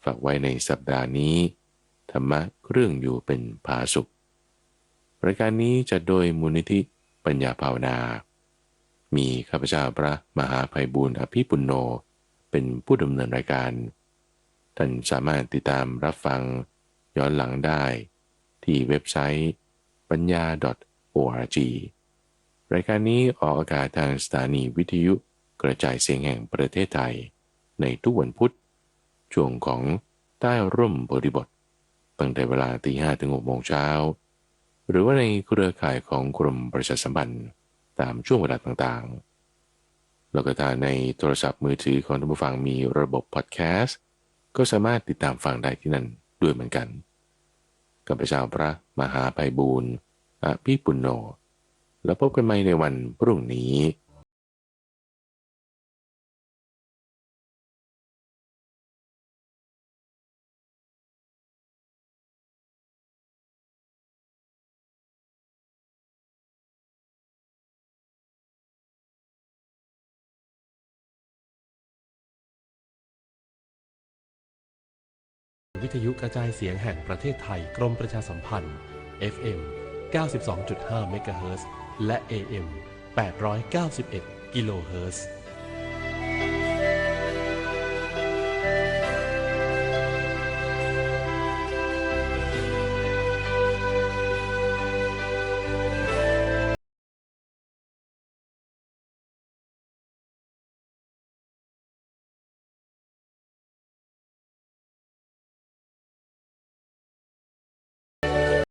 ฝากไว้ในสัปดาห์นี้ธรรมะเครื่องอยู่เป็นผาสุกรายการนี้จะโดยมูลนิธิปัญญาภาวนามีข้าพเจ้าพระมหาไพบูลย์อภิปุณโญเป็นผู้ดำเนินรายการท่านสามารถติดตามรับฟังย้อนหลังได้ที่เว็บไซต์ปัญญา .org รายการนี้ออกอากาศทางสถานีวิทยุกระจายเสียงแห่งประเทศไทยในทุกวันพุธช่วงของใต้ร่มบริบทตั้งแต่เวลา 5:00 ถึง 6:00 น หรือว่าในเครือข่ายของกรมประชาสัมพันธ์ตามช่วงเวลาต่างๆแล้วก็ถ้าในโทรศัพท์มือถือของท่านผู้ฟังมีระบบพอดแคสต์ก็สามารถติดตามฟังได้ที่นั่นด้วยเหมือนกันกับพระเจ้าพระมหาไพบูลย์อภิปุณโญแล้วพบกันใหม่ในวันพรุ่งนี้วิทยุกระจายเสียงแห่งประเทศไทยกรมประชาสัมพันธ์ FM 92.5 เมกะเฮิรตซ์และ AM 891 กิโลเฮิรตซ์